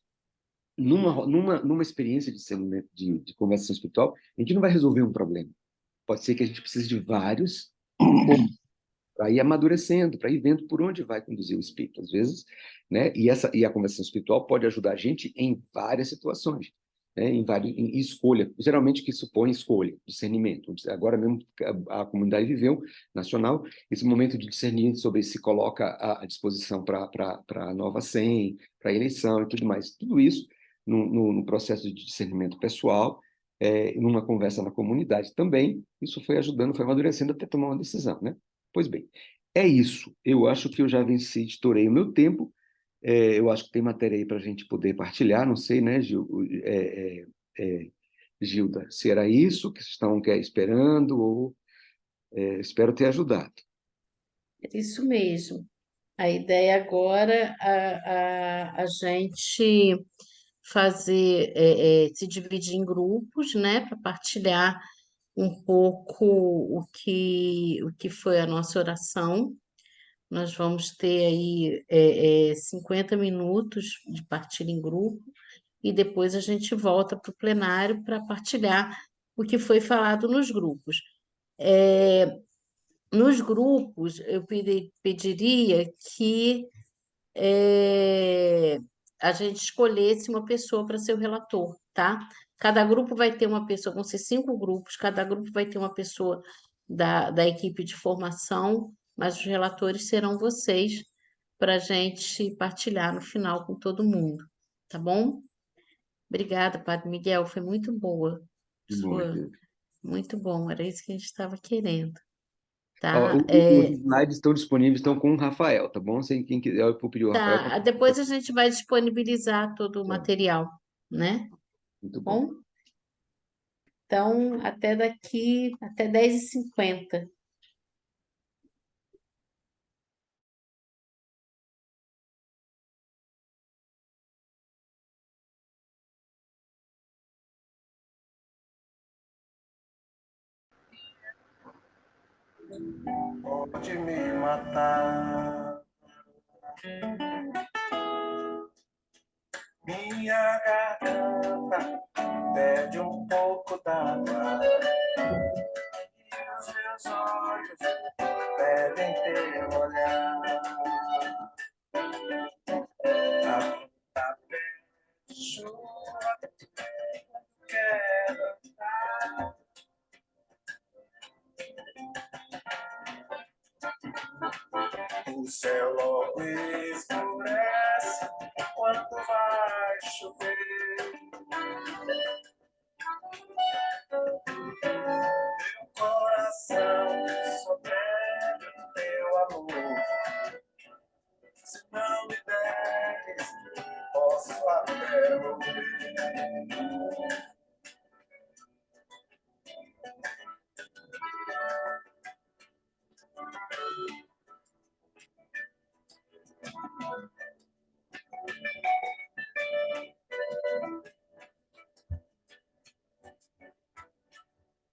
numa experiência de discernimento, de conversação espiritual, a gente não vai resolver um problema. Pode ser que a gente precise de vários para ir amadurecendo, para ir vendo por onde vai conduzir o espírito, às vezes, né? E a conversação espiritual pode ajudar a gente em várias situações, né? Em escolha, geralmente que supõe escolha, discernimento. Agora mesmo a comunidade viveu, nacional, esse momento de discernimento sobre se coloca à disposição para a nova SEM, para a eleição e tudo mais. Tudo isso no processo de discernimento pessoal, numa conversa na comunidade também, isso foi ajudando, foi amadurecendo até tomar uma decisão, né? Pois bem, é isso. Eu acho que eu já venci, estourei o meu tempo. Eu acho que tem matéria aí para a gente poder partilhar, não sei, né, Gilda, se era isso que vocês estavam esperando, ou espero ter ajudado. É isso mesmo. A ideia agora é a gente fazer, se dividir em grupos, né, para partilhar um pouco o que foi a nossa oração. Nós vamos ter aí 50 minutos de partilha em grupo e depois a gente volta para o plenário para partilhar o que foi falado nos grupos. Nos grupos, eu pediria que a gente escolhesse uma pessoa para ser o relator, tá? Cada grupo vai ter uma pessoa, vão ser 5 grupos, cada grupo vai ter uma pessoa da equipe de formação, mas os relatores serão vocês para a gente partilhar no final com todo mundo, tá bom? Obrigada, Padre Miguel, foi muito boa. Que bom, Sua, Pedro. muito bom, era isso que a gente estava querendo, Ó, tá? os slides estão disponíveis, estão com o Rafael, tá bom? Se quem quiser, eu vou pedir o Rafael para... Tá, depois a gente vai disponibilizar todo o material, né? Muito bom. Bom, então até 10h50. Pode me matar. Minha garganta pede um pouco d'água e os meus olhos pedem teu olhar. A pede chuva, quero andar. O céu logo escurece quando vai chover. Meu coração só pede teu amor. Se não me deres, posso até morrer.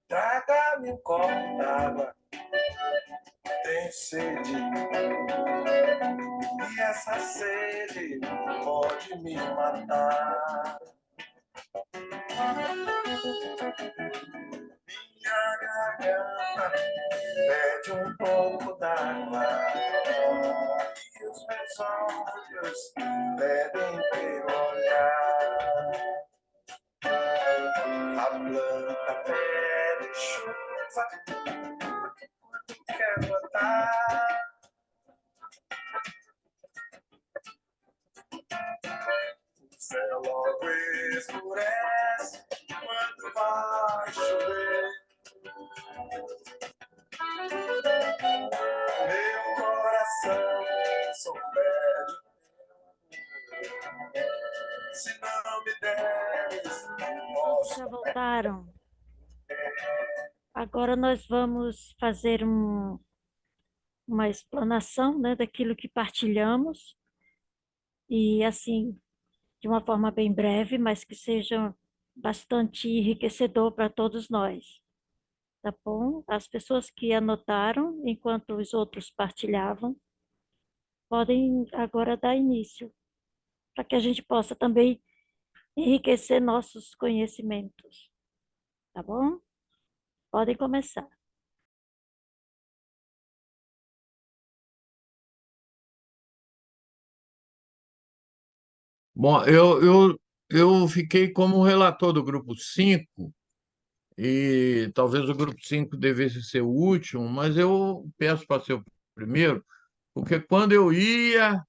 Traga-me um copo d'água, tenho sede. E essa sede pode me matar. Minha garganta pede um pouco d'água e os meus olhos pedem teu olhar. A planta pede chuva quando quer brotar. O céu logo escurece quando vai chover. Meu coração só pede, se não me deres, posso. Já voltaram. Agora nós vamos fazer uma explanação, né, daquilo que partilhamos e assim, de uma forma bem breve, mas que seja bastante enriquecedor para todos nós. Tá bom? As pessoas que anotaram enquanto os outros partilhavam podem agora dar início, para que a gente possa também enriquecer nossos conhecimentos. Tá bom? Podem começar. Bom, eu fiquei como relator do grupo 5 e talvez o grupo 5 devesse ser o último, mas eu peço para ser o primeiro, porque quando eu ia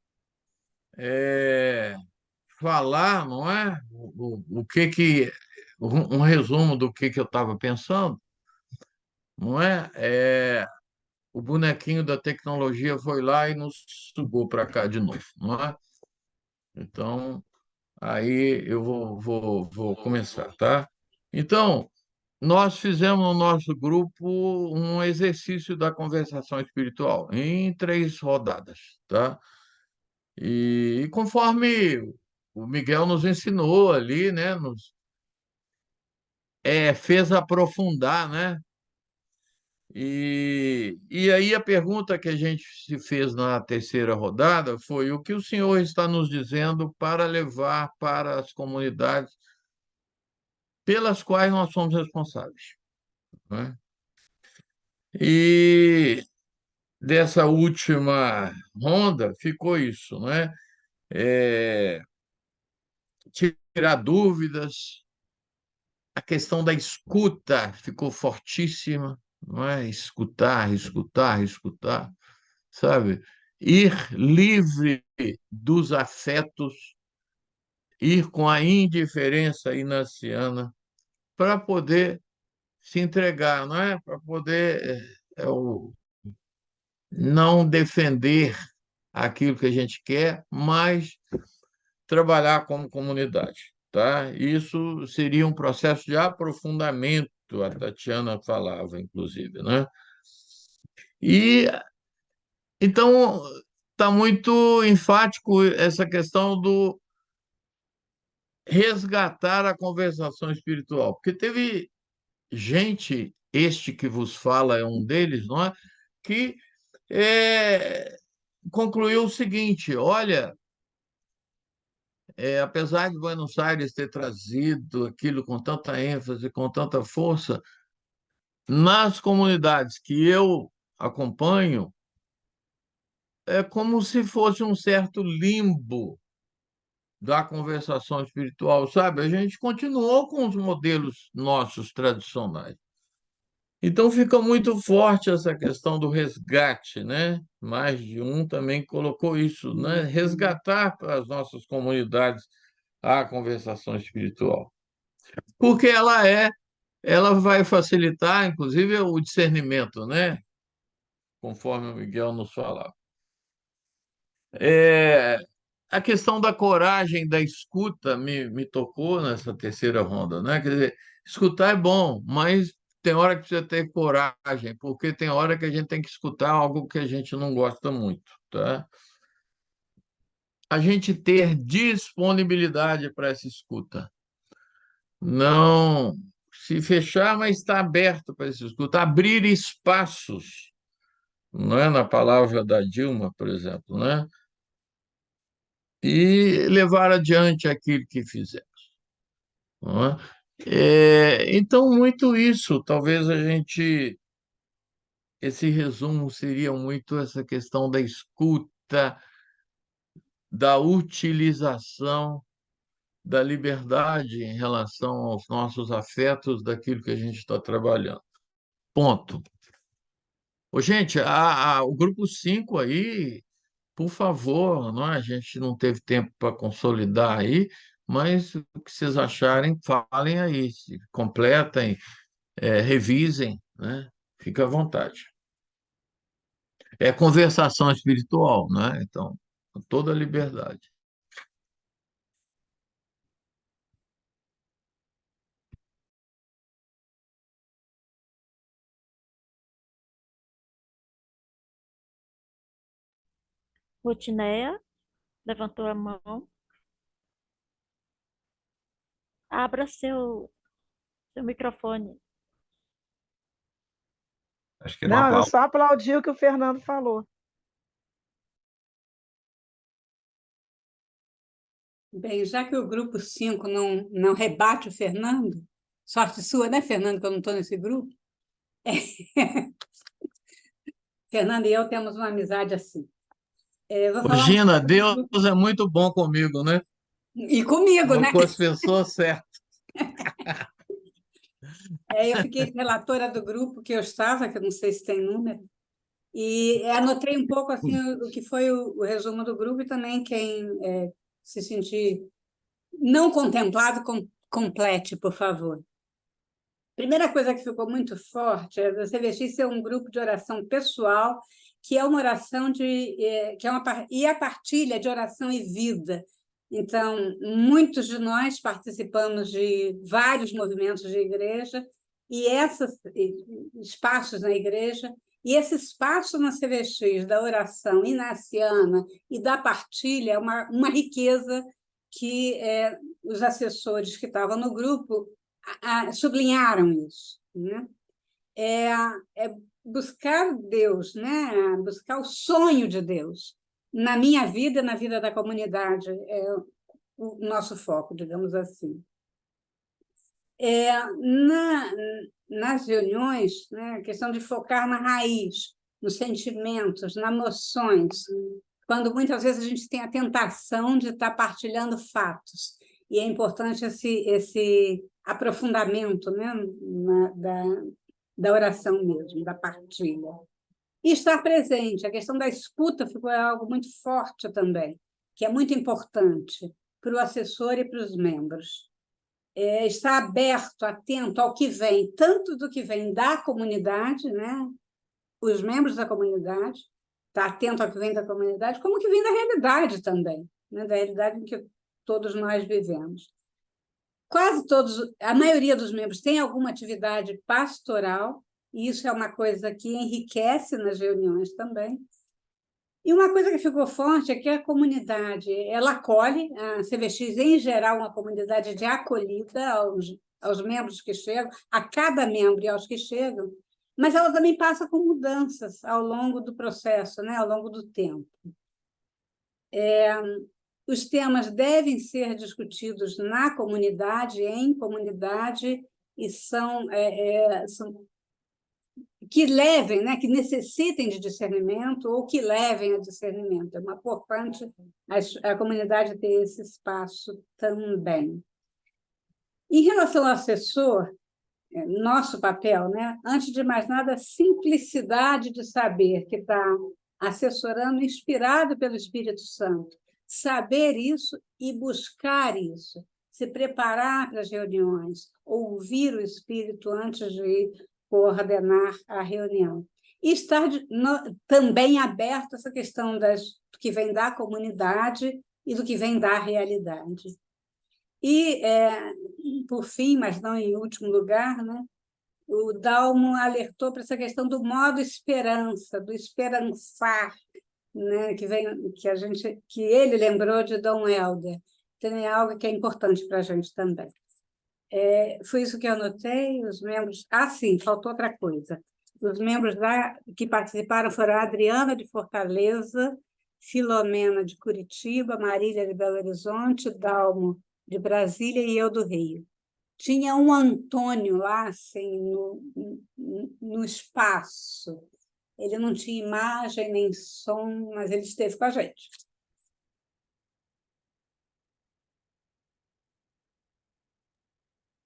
falar, não é? O que que um resumo do que eu estava pensando, não é? O bonequinho da tecnologia foi lá e nos sugou para cá de novo, não é? Então, aí eu vou começar, tá? Então, nós fizemos no nosso grupo um exercício da conversação espiritual em 3 rodadas, tá? E conforme o Miguel nos ensinou ali, né, fez aprofundar, né? E aí a pergunta que a gente se fez na terceira rodada foi: o que o senhor está nos dizendo para levar para as comunidades pelas quais nós somos responsáveis, né? E dessa última ronda ficou isso, né? É, tirar dúvidas, a questão da escuta ficou fortíssima, não é? Escutar, escutar, escutar, sabe? Ir livre dos afetos, ir com a indiferença inaciana para poder se entregar, não é? Para poder não defender aquilo que a gente quer, mas trabalhar como comunidade, tá? Isso seria um processo de aprofundamento, a Tatiana falava, inclusive, né? E então está muito enfático essa questão do resgatar a conversação espiritual, porque teve gente, este que vos fala é um deles, não é? Que concluiu o seguinte: olha, apesar de Buenos Aires ter trazido aquilo com tanta ênfase, com tanta força, nas comunidades que eu acompanho, é como se fosse um certo limbo da conversação espiritual, sabe? A gente continuou com os modelos nossos tradicionais. Então fica muito forte essa questão do resgate, né? Mais de um também colocou isso, né? Resgatar para as nossas comunidades a conversação espiritual. Porque ela vai facilitar, inclusive, o discernimento, né? Conforme o Miguel nos falava. A questão da coragem, da escuta, me tocou nessa terceira ronda, né? Quer dizer, escutar é bom, mas tem hora que precisa ter coragem, porque tem hora que a gente tem que escutar algo que a gente não gosta muito, tá? A gente ter disponibilidade para essa escuta. Não se fechar, mas estar aberto para essa escuta. Abrir espaços, não é? Na palavra da Dilma, por exemplo, né? E levar adiante aquilo que fizemos, não é? Então, muito isso, talvez esse resumo seria muito essa questão da escuta, da utilização da liberdade em relação aos nossos afetos, daquilo que a gente está trabalhando. Ponto. Ô, gente, o grupo 5 aí, por favor, não é? A gente não teve tempo para consolidar aí, mas o que vocês acharem, falem aí, se completem, revisem, né? Fica à vontade. É conversação espiritual, né? Então, com toda a liberdade. Rutineia levantou a mão. Abra seu microfone. Acho que é Não, uma eu palavra. só aplaudi o que o Fernando falou. Bem, já que o grupo 5 não rebate o Fernando, sorte sua, né, Fernando, que eu não estou nesse grupo? Fernando e eu temos uma amizade assim. Eu vou Ô, falar um Gina, pouco do Deus grupo. é muito bom comigo, né? E comigo, né? Com as pessoas certas. Eu fiquei relatora do grupo que eu estava, que eu não sei se tem número, e anotei um pouco assim o que foi o resumo do grupo, e também quem se sentir não contemplado, complete, por favor. Primeira coisa que ficou muito forte é você vestir ser um grupo de oração pessoal, que é uma oração e a partilha de oração e vida, Então, muitos de nós participamos de vários movimentos de igreja, e esses espaços na igreja, e esse espaço na CVX, da oração inaciana e da partilha, é uma riqueza que os assessores que estavam no grupo sublinharam isso, né? É buscar Deus, né? Buscar o sonho de Deus na minha vida, na vida da comunidade, é o nosso foco, digamos assim. Nas reuniões, né, a questão de focar na raiz, nos sentimentos, nas emoções, quando muitas vezes a gente tem a tentação de estar partilhando fatos, e é importante esse aprofundamento, né, da oração mesmo, da partilha. E estar presente, a questão da escuta ficou algo muito forte também, que é muito importante para o assessor e para os membros. Estar aberto, atento ao que vem, tanto do que vem da comunidade, né? Os membros da comunidade, estar atento ao que vem da comunidade, como que vem da realidade também, né? Da realidade em que todos nós vivemos. Quase todos, a maioria dos membros tem alguma atividade pastoral, e isso é uma coisa que enriquece nas reuniões também. E uma coisa que ficou forte é que a comunidade, ela acolhe, a CVX, em geral, uma comunidade de acolhida aos membros que chegam, a cada membro e aos que chegam, mas ela também passa com mudanças ao longo do processo, né, ao longo do tempo. Os temas devem ser discutidos na comunidade, em comunidade, e são que levem, né, que necessitem de discernimento ou que levem a discernimento. É importante a comunidade ter esse espaço também. Em relação ao assessor, nosso papel, né, antes de mais nada, a simplicidade de saber que está assessorando, inspirado pelo Espírito Santo. Saber isso e buscar isso. Se preparar para as reuniões, ouvir o Espírito antes de coordenar a reunião. E estar também aberto a essa questão do que vem da comunidade e do que vem da realidade. E, por fim, mas não em último lugar, né, o Dalmo alertou para essa questão do modo esperança, do esperançar, né, que ele lembrou de Dom Helder. Então, é algo que é importante para a gente também. Foi isso que eu anotei, os membros... sim, faltou outra coisa. Os membros que participaram foram a Adriana, de Fortaleza, Filomena, de Curitiba, Marília, de Belo Horizonte, Dalmo, de Brasília, e eu, do Rio. Tinha um Antônio lá, assim, no espaço. Ele não tinha imagem nem som, mas ele esteve com a gente.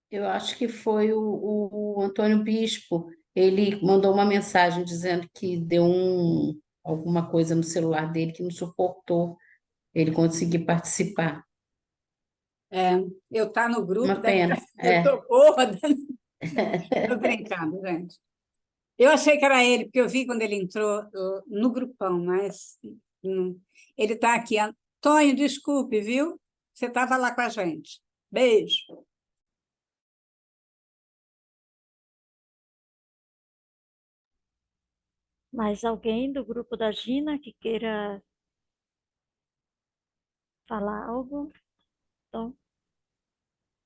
Eu acho que foi o Antônio Bispo. Ele mandou uma mensagem dizendo que deu alguma coisa no celular dele que não suportou ele conseguir participar. Eu estar no grupo... Uma pena. Estou brincando, gente. Eu achei que era ele, porque eu vi quando ele entrou no grupão, mas ele está aqui. Antônio, desculpe, viu? Você estava lá com a gente. Beijo. Mais alguém do grupo da Gina que queira falar algo? Então,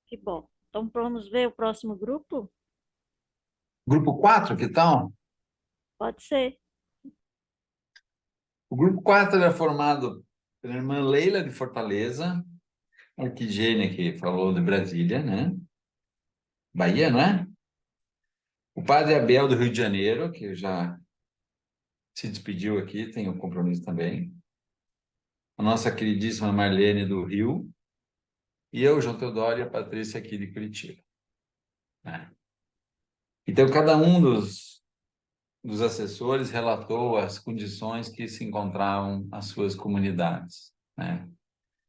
que bom. Então, vamos ver o próximo grupo? Grupo 4, que tal? Pode ser. O grupo 4 é formado pela irmã Leila, de Fortaleza, a Arquigênia, que falou de Brasília, né? Bahia, não é? O padre Abel, do Rio de Janeiro, que já se despediu aqui, tem um compromisso também. A nossa queridíssima Marlene, do Rio. E eu, João Teodoro, e a Patrícia, aqui de Curitiba. Né? Então, cada um dos assessores relatou as condições que se encontravam as suas comunidades, né?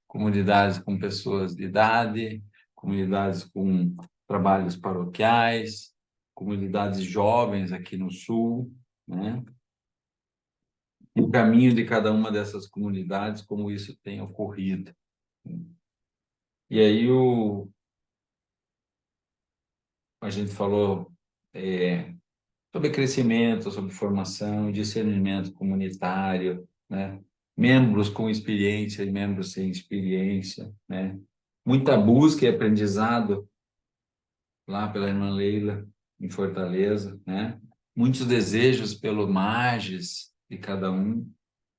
Comunidades com pessoas de idade, comunidades com trabalhos paroquiais, comunidades jovens aqui no Sul, né? O caminho de cada uma dessas comunidades, como isso tem ocorrido. E aí a gente falou sobre crescimento, sobre formação, discernimento comunitário, né? Membros com experiência e membros sem experiência, né? Muita busca e aprendizado lá pela irmã Leila, em Fortaleza, né? Muitos desejos pelo Magis de cada um.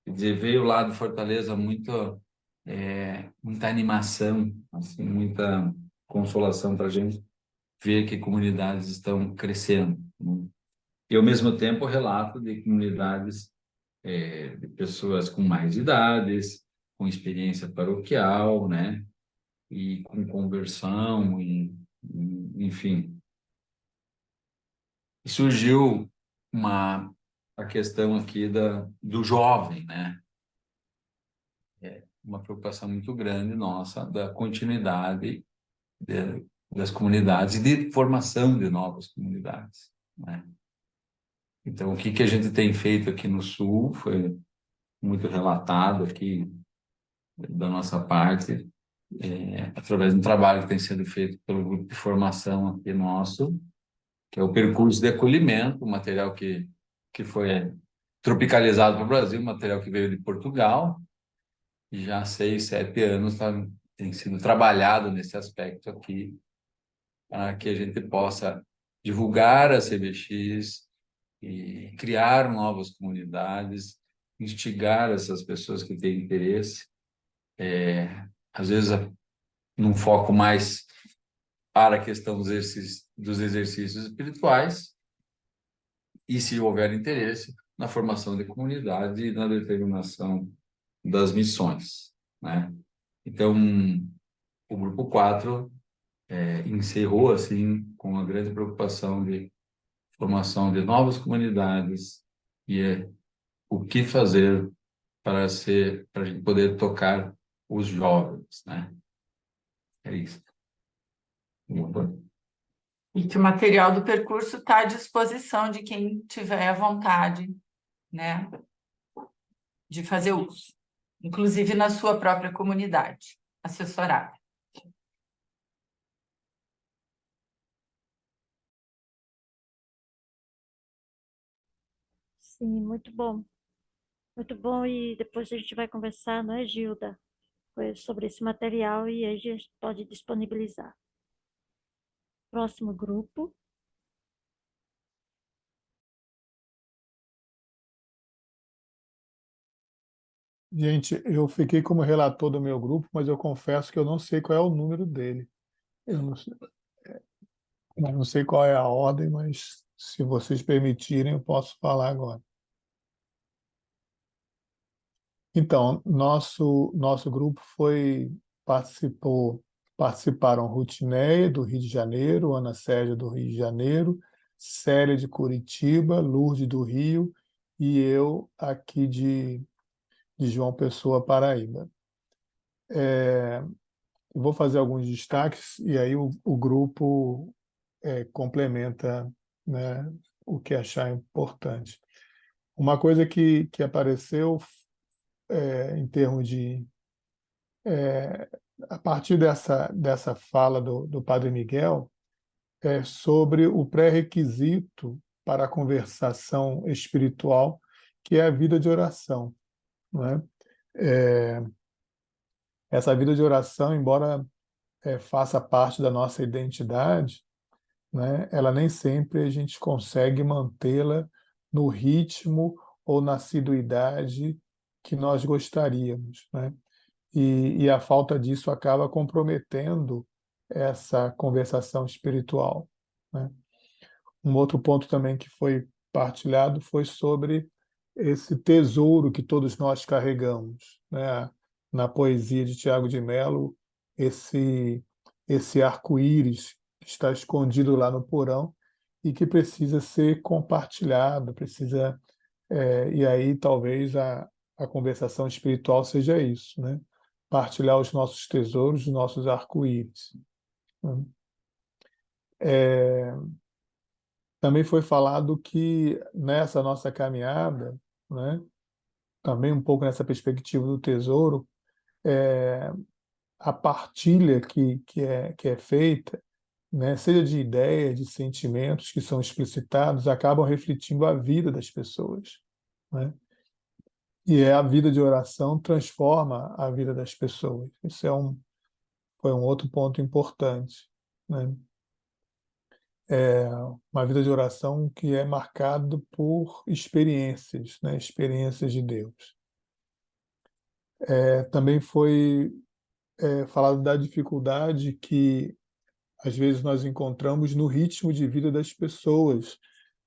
Quer dizer, veio lá de Fortaleza muita animação, assim, muita consolação para a gente ver que comunidades estão crescendo, né? E, ao mesmo tempo, relato de comunidades de pessoas com mais idades, com experiência paroquial, né? E com conversão, enfim. E surgiu a questão aqui do jovem, né? Uma preocupação muito grande nossa da continuidade das comunidades e de formação de novas comunidades, né? Então, o que a gente tem feito aqui no Sul foi muito relatado aqui da nossa parte, através de um trabalho que tem sido feito pelo grupo de formação aqui nosso, que é o percurso de acolhimento, um material que foi tropicalizado para o Brasil, um material que veio de Portugal, e já há 6, 7 anos tem sido trabalhado nesse aspecto aqui, para que a gente possa divulgar a CBX e criar novas comunidades, instigar essas pessoas que têm interesse, às vezes num foco mais para a questão dos exercícios espirituais, e, se houver interesse, na formação de comunidade e na determinação das missões, né? Então, o grupo 4 encerrou, assim, com uma grande preocupação de formação de novas comunidades e o que fazer para a gente poder tocar os jovens, né? É isso. E que o material do percurso está à disposição de quem tiver vontade, né, de fazer uso, inclusive na sua própria comunidade assessorada. Sim, muito bom. Muito bom, e depois a gente vai conversar, não é, Gilda? Sobre esse material e aí a gente pode disponibilizar. Próximo grupo. Gente, eu fiquei como relator do meu grupo, mas eu confesso que eu não sei qual é o número dele. Eu não sei qual é a ordem, mas se vocês permitirem, eu posso falar agora. Então, nosso grupo participaram Rutineia, do Rio de Janeiro, Ana Sérgia, do Rio de Janeiro, Célia, de Curitiba, Lourdes, do Rio, e eu, aqui de João Pessoa, Paraíba. Eu vou fazer alguns destaques, e aí o grupo complementa, né, o que achar importante. Uma coisa que apareceu em termos de... a partir dessa fala do Padre Miguel, sobre o pré-requisito para a conversação espiritual, que é a vida de oração, não é? Essa vida de oração, embora faça parte da nossa identidade, né, ela nem sempre a gente consegue mantê-la no ritmo ou na assiduidade que nós gostaríamos, né? E a falta disso acaba comprometendo essa conversação espiritual, né? Um outro ponto também que foi partilhado foi sobre esse tesouro que todos nós carregamos, né? Na poesia de Tiago de Mello, esse arco-íris que está escondido lá no porão e que precisa ser compartilhado, e aí talvez a conversação espiritual seja isso, né? Partilhar os nossos tesouros, os nossos arco-íris, né? Também foi falado que nessa nossa caminhada, né, também um pouco nessa perspectiva do tesouro, a partilha que é feita, né, seja de ideias, de sentimentos que são explicitados, acabam refletindo a vida das pessoas, né? E a vida de oração transforma a vida das pessoas. Isso foi um outro ponto importante, né? É uma vida de oração que é marcado por experiências, né? Experiências de Deus. Também foi falado da dificuldade que às vezes nós encontramos no ritmo de vida das pessoas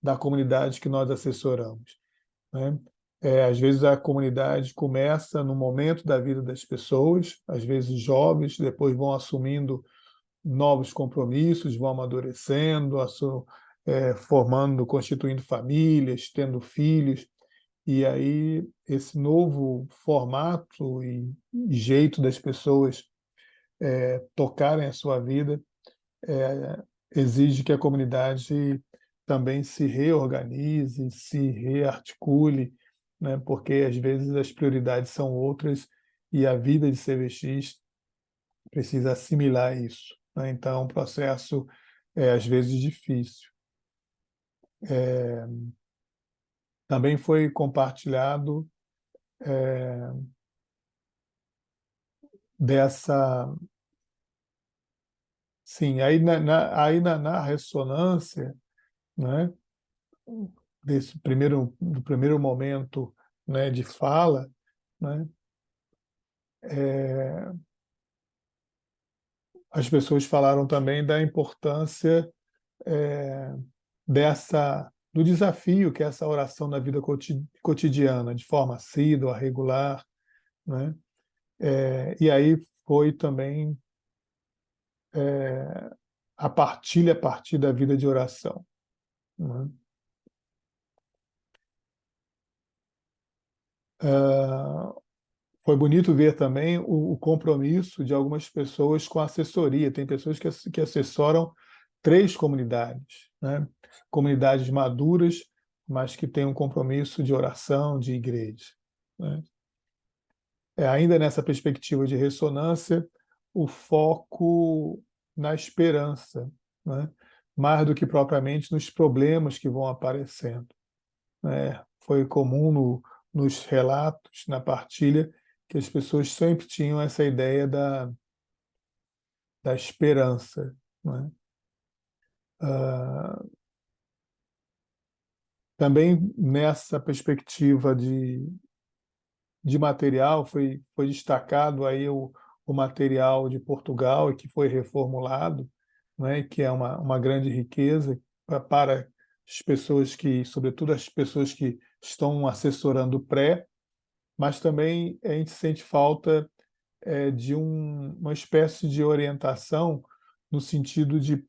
da comunidade que nós assessoramos, né? Às vezes a comunidade começa no momento da vida das pessoas, às vezes jovens, depois vão assumindo novos compromissos, vão amadurecendo, formando, constituindo famílias, tendo filhos, e aí esse novo formato e jeito das pessoas tocarem a sua vida exige que a comunidade também se reorganize, se rearticule, né? Porque às vezes as prioridades são outras e a vida de CVX precisa assimilar isso, né? Então é um processo às vezes difícil. Também foi compartilhado dessa... Sim, aí na ressonância, né, do primeiro momento, né, de fala, né, as pessoas falaram também da importância do desafio que é essa oração na vida cotidiana, de forma assídua, regular, né? E aí foi também a partilha a partir da vida de oração, né? Foi bonito ver também o compromisso de algumas pessoas com a assessoria. Tem pessoas que assessoram 3 comunidades, né? Comunidades maduras, mas que têm um compromisso de oração, de igreja, né? Ainda nessa perspectiva de ressonância, o foco na esperança, né? Mais do que propriamente nos problemas que vão aparecendo, né? Foi comum nos relatos, na partilha, que as pessoas sempre tinham essa ideia da esperança, né? Também nessa perspectiva de material, foi destacado aí o material de Portugal, que foi reformulado, né? Que é uma grande riqueza para as pessoas sobretudo as pessoas que estão assessorando o pré, mas também a gente sente falta de uma espécie de orientação no sentido de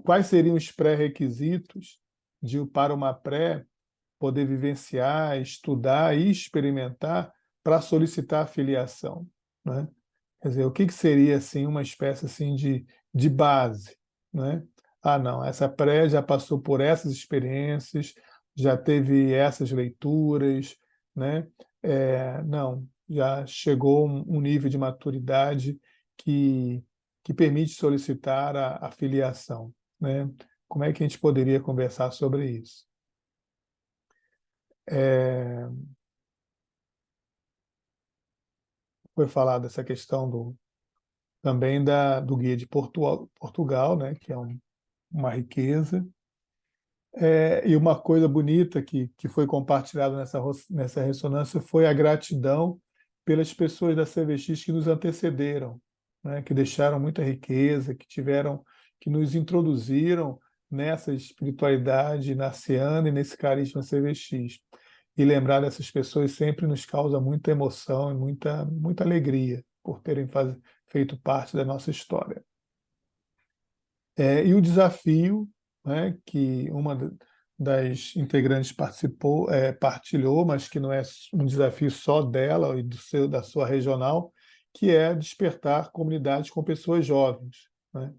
quais seriam os pré-requisitos para uma pré poder vivenciar, estudar e experimentar para solicitar a filiação, né? Quer dizer, o que seria assim uma espécie assim de base, né? Não, essa pré já passou por essas experiências, já teve essas leituras, né? Não, já chegou um nível de maturidade que permite solicitar a filiação, né? Como é que a gente poderia conversar sobre isso? Foi falada essa questão também do guia de Portugal, né? Que é uma riqueza. E uma coisa bonita que foi compartilhada nessa ressonância foi a gratidão pelas pessoas da CVX que nos antecederam, né? Que deixaram muita riqueza, que nos introduziram nessa espiritualidade narciana e nesse carisma CVX. E lembrar dessas pessoas sempre nos causa muita emoção e muita alegria por terem feito parte da nossa história. E o desafio, né, que uma das integrantes partilhou, mas que não é um desafio só dela e da sua regional, que é despertar comunidades com pessoas jovens, né?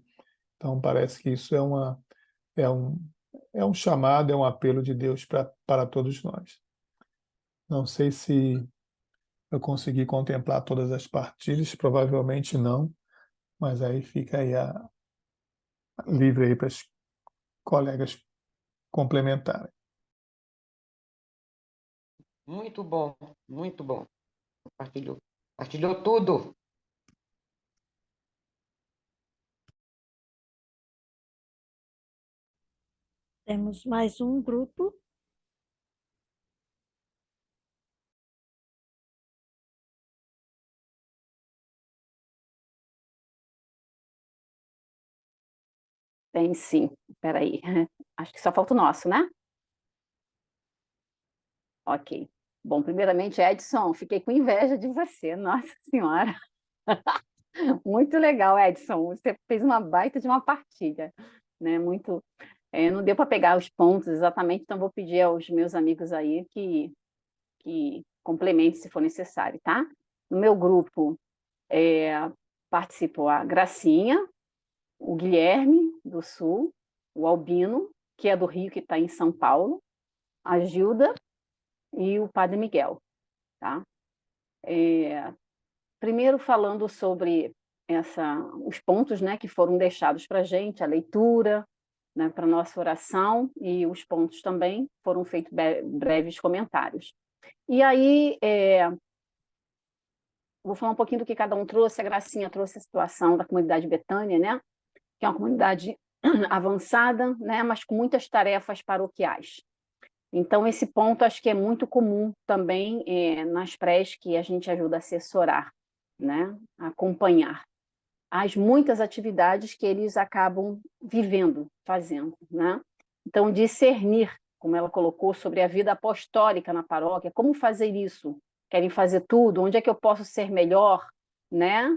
Então, parece que isso é um chamado, é um apelo de Deus para todos nós. Não sei se eu consegui contemplar todas as partilhas, provavelmente não, mas aí fica aí livre aí para as colegas complementarem. Muito bom, muito bom. Partilhou tudo. Temos mais um grupo. Tem sim, peraí. Acho que só falta o nosso, né? Ok. Bom, primeiramente, Edson, fiquei com inveja de você, nossa senhora. Muito legal, Edson. Você fez uma baita de uma partilha, né? Muito. Não deu para pegar os pontos exatamente, então vou pedir aos meus amigos aí que complemente se for necessário, tá? No meu grupo participou a Gracinha, o Guilherme, do Sul, o Albino, que é do Rio, que está em São Paulo, a Gilda e o Padre Miguel, tá? Primeiro falando sobre os pontos, né, que foram deixados para a gente, a leitura, né, para a nossa oração, e os pontos também foram feitos breves comentários. E aí, vou falar um pouquinho do que cada um trouxe. A Gracinha trouxe a situação da comunidade Betânia, né, que é uma comunidade avançada, né, mas com muitas tarefas paroquiais. Então, esse ponto acho que é muito comum também nas prés que a gente ajuda a assessorar, né, a acompanhar as muitas atividades que eles acabam vivendo, fazendo, né? Então, discernir, como ela colocou, sobre a vida apostólica na paróquia, como fazer isso? Querem fazer tudo? Onde é que eu posso ser melhor, né?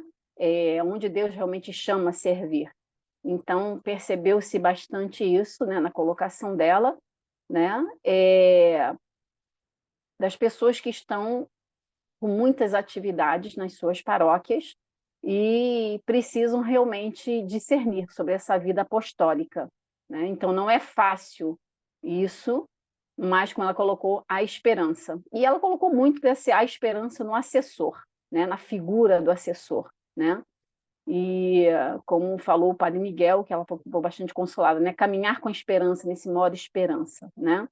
Onde Deus realmente chama a servir. Então, percebeu-se bastante isso, né, na colocação dela, né? Das pessoas que estão com muitas atividades nas suas paróquias e precisam realmente discernir sobre essa vida apostólica, né? Então, não é fácil isso, mas, como ela colocou, a esperança. E ela colocou muito a esperança no assessor, né? Na figura do assessor, né? E, como falou o Padre Miguel, que ela ficou bastante consolada, né? Caminhar com esperança, nesse modo esperança, né?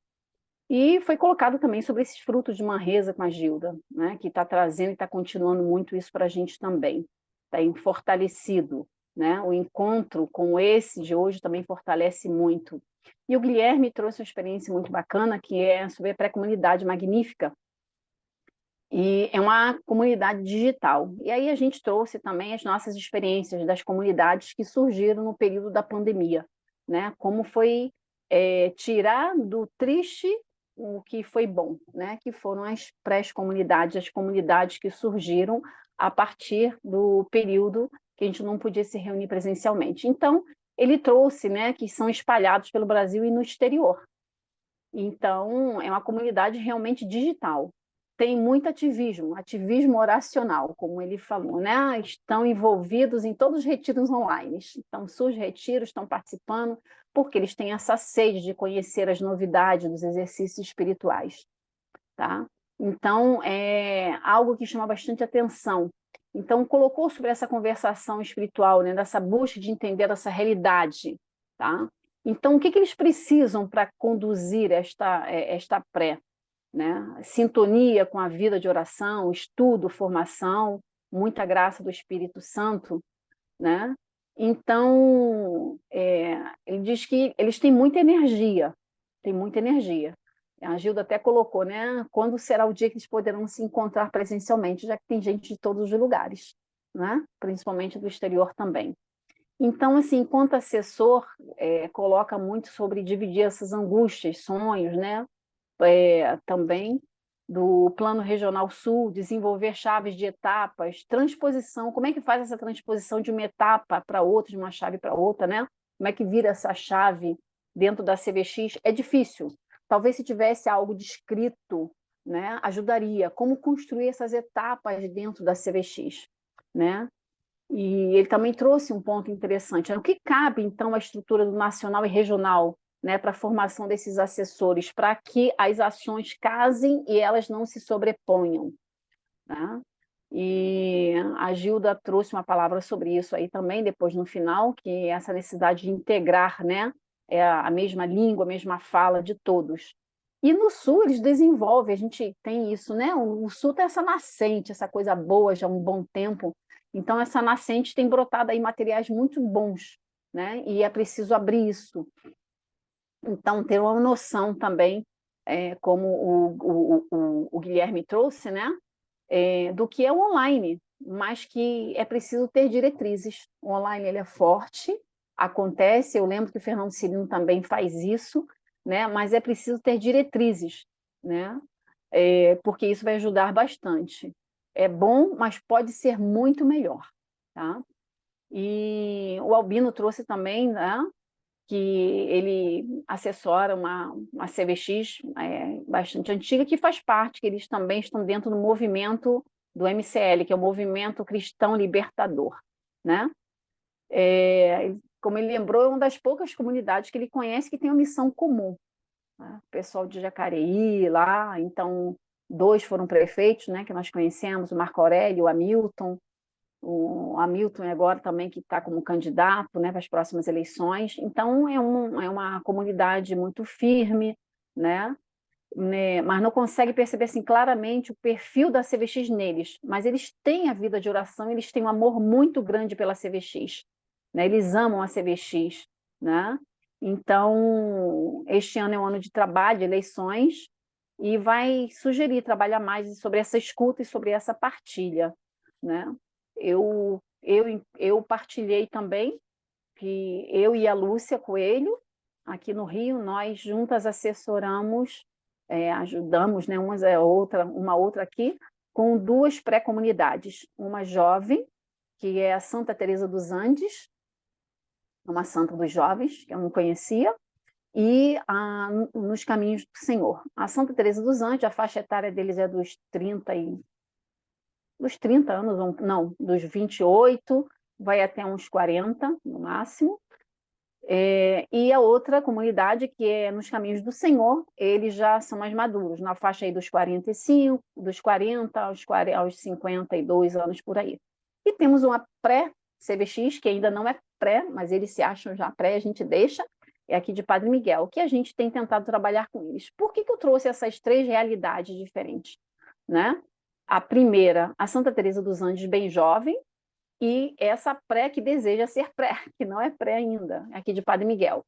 E foi colocado também sobre esses frutos de Manresa com a Gilda, né, que está trazendo e está continuando muito isso para a gente também. Tem fortalecido, né? O encontro com esse de hoje também fortalece muito. E o Guilherme trouxe uma experiência muito bacana, que é sobre a pré-comunidade magnífica, e é uma comunidade digital. E aí a gente trouxe também as nossas experiências das comunidades que surgiram no período da pandemia, né? Como foi tirar do triste o que foi bom, né? Que foram as pré-comunidades, as comunidades que surgiram a partir do período que a gente não podia se reunir presencialmente. Então, ele trouxe, né, que são espalhados pelo Brasil e no exterior. Então, é uma comunidade realmente digital. Tem muito ativismo oracional, como ele falou, né? Estão envolvidos em todos os retiros online. Então, surge retiros, estão participando, porque eles têm essa sede de conhecer as novidades dos exercícios espirituais, tá? Então, é algo que chama bastante atenção. Então, colocou sobre essa conversação espiritual, né? Dessa busca de entender essa realidade, tá? Então, o que eles precisam para conduzir esta pré? Né? Sintonia com a vida de oração, estudo, formação, muita graça do Espírito Santo, né? Então, ele diz que eles têm muita energia, A Gilda até colocou, né? Quando será o dia que eles poderão se encontrar presencialmente, já que tem gente de todos os lugares, né? Principalmente do exterior também. Então, assim, enquanto assessor, coloca muito sobre dividir essas angústias, sonhos, né? Também do Plano Regional Sul, desenvolver chaves de etapas, transposição, como é que faz essa transposição de uma etapa para outra, de uma chave para outra, né? Como é que vira essa chave dentro da CVX? É difícil. Talvez se tivesse algo descrito, né, ajudaria. Como construir essas etapas dentro da CVX, né? E ele também trouxe um ponto interessante, né? O que cabe, então, à estrutura do nacional e regional, né, para a formação desses assessores, para que as ações casem e elas não se sobreponham, né? E a Gilda trouxe uma palavra sobre isso aí também, depois no final, que é essa necessidade de integrar, né, a mesma língua, a mesma fala de todos. E no Sul eles desenvolvem, a gente tem isso, né? O Sul tem essa nascente, essa coisa boa já há um bom tempo. Então, essa nascente tem brotado aí materiais muito bons, né? E é preciso abrir isso. Então, ter uma noção também, como o Guilherme trouxe, né? Do que é o online, mas que é preciso ter diretrizes. O online ele é forte, acontece, eu lembro que o Fernando Cirino também faz isso, né? Mas é preciso ter diretrizes, né? Porque isso vai ajudar bastante. É bom, mas pode ser muito melhor, tá? E o Albino trouxe também, né, que ele assessora uma CVX bastante antiga, que faz parte, que eles também estão dentro do movimento do MCL, que é o Movimento Cristão Libertador, né? Como ele lembrou, é uma das poucas comunidades que ele conhece que tem uma missão comum, né? O pessoal de Jacareí lá, então 2 foram prefeitos, né, que nós conhecemos, o Marco Aurélio e o Hamilton. O Hamilton agora também que está como candidato, né, para as próximas eleições. Então, é uma comunidade muito firme, né, mas não consegue perceber assim, claramente o perfil da CVX neles. Mas eles têm a vida de oração, eles têm um amor muito grande pela CVX, né, eles amam a CVX. Né? Então, este ano é um ano de trabalho, de eleições, e vai sugerir trabalhar mais sobre essa escuta e sobre essa partilha. Né? Eu partilhei também, que eu e a Lúcia Coelho, aqui no Rio, nós juntas assessoramos, ajudamos, né, uma outra aqui, com 2 pré-comunidades. Uma jovem, que é a Santa Teresa dos Andes, uma santa dos jovens, que eu não conhecia, e nos Caminhos do Senhor. A Santa Teresa dos Andes, a faixa etária deles é dos 30 anos, não, dos 28, vai até uns 40, no máximo. E a outra comunidade, que é nos Caminhos do Senhor, eles já são mais maduros, na faixa aí dos 45, dos 40 aos 52 anos por aí. E temos uma pré-CVX, que ainda não é pré, mas eles se acham já pré, a gente deixa, é aqui de Padre Miguel, que a gente tem tentado trabalhar com eles. Por que eu trouxe essas 3 realidades diferentes? Né? A primeira, a Santa Teresa dos Andes, bem jovem, e essa pré que deseja ser pré, que não é pré ainda, aqui de Padre Miguel.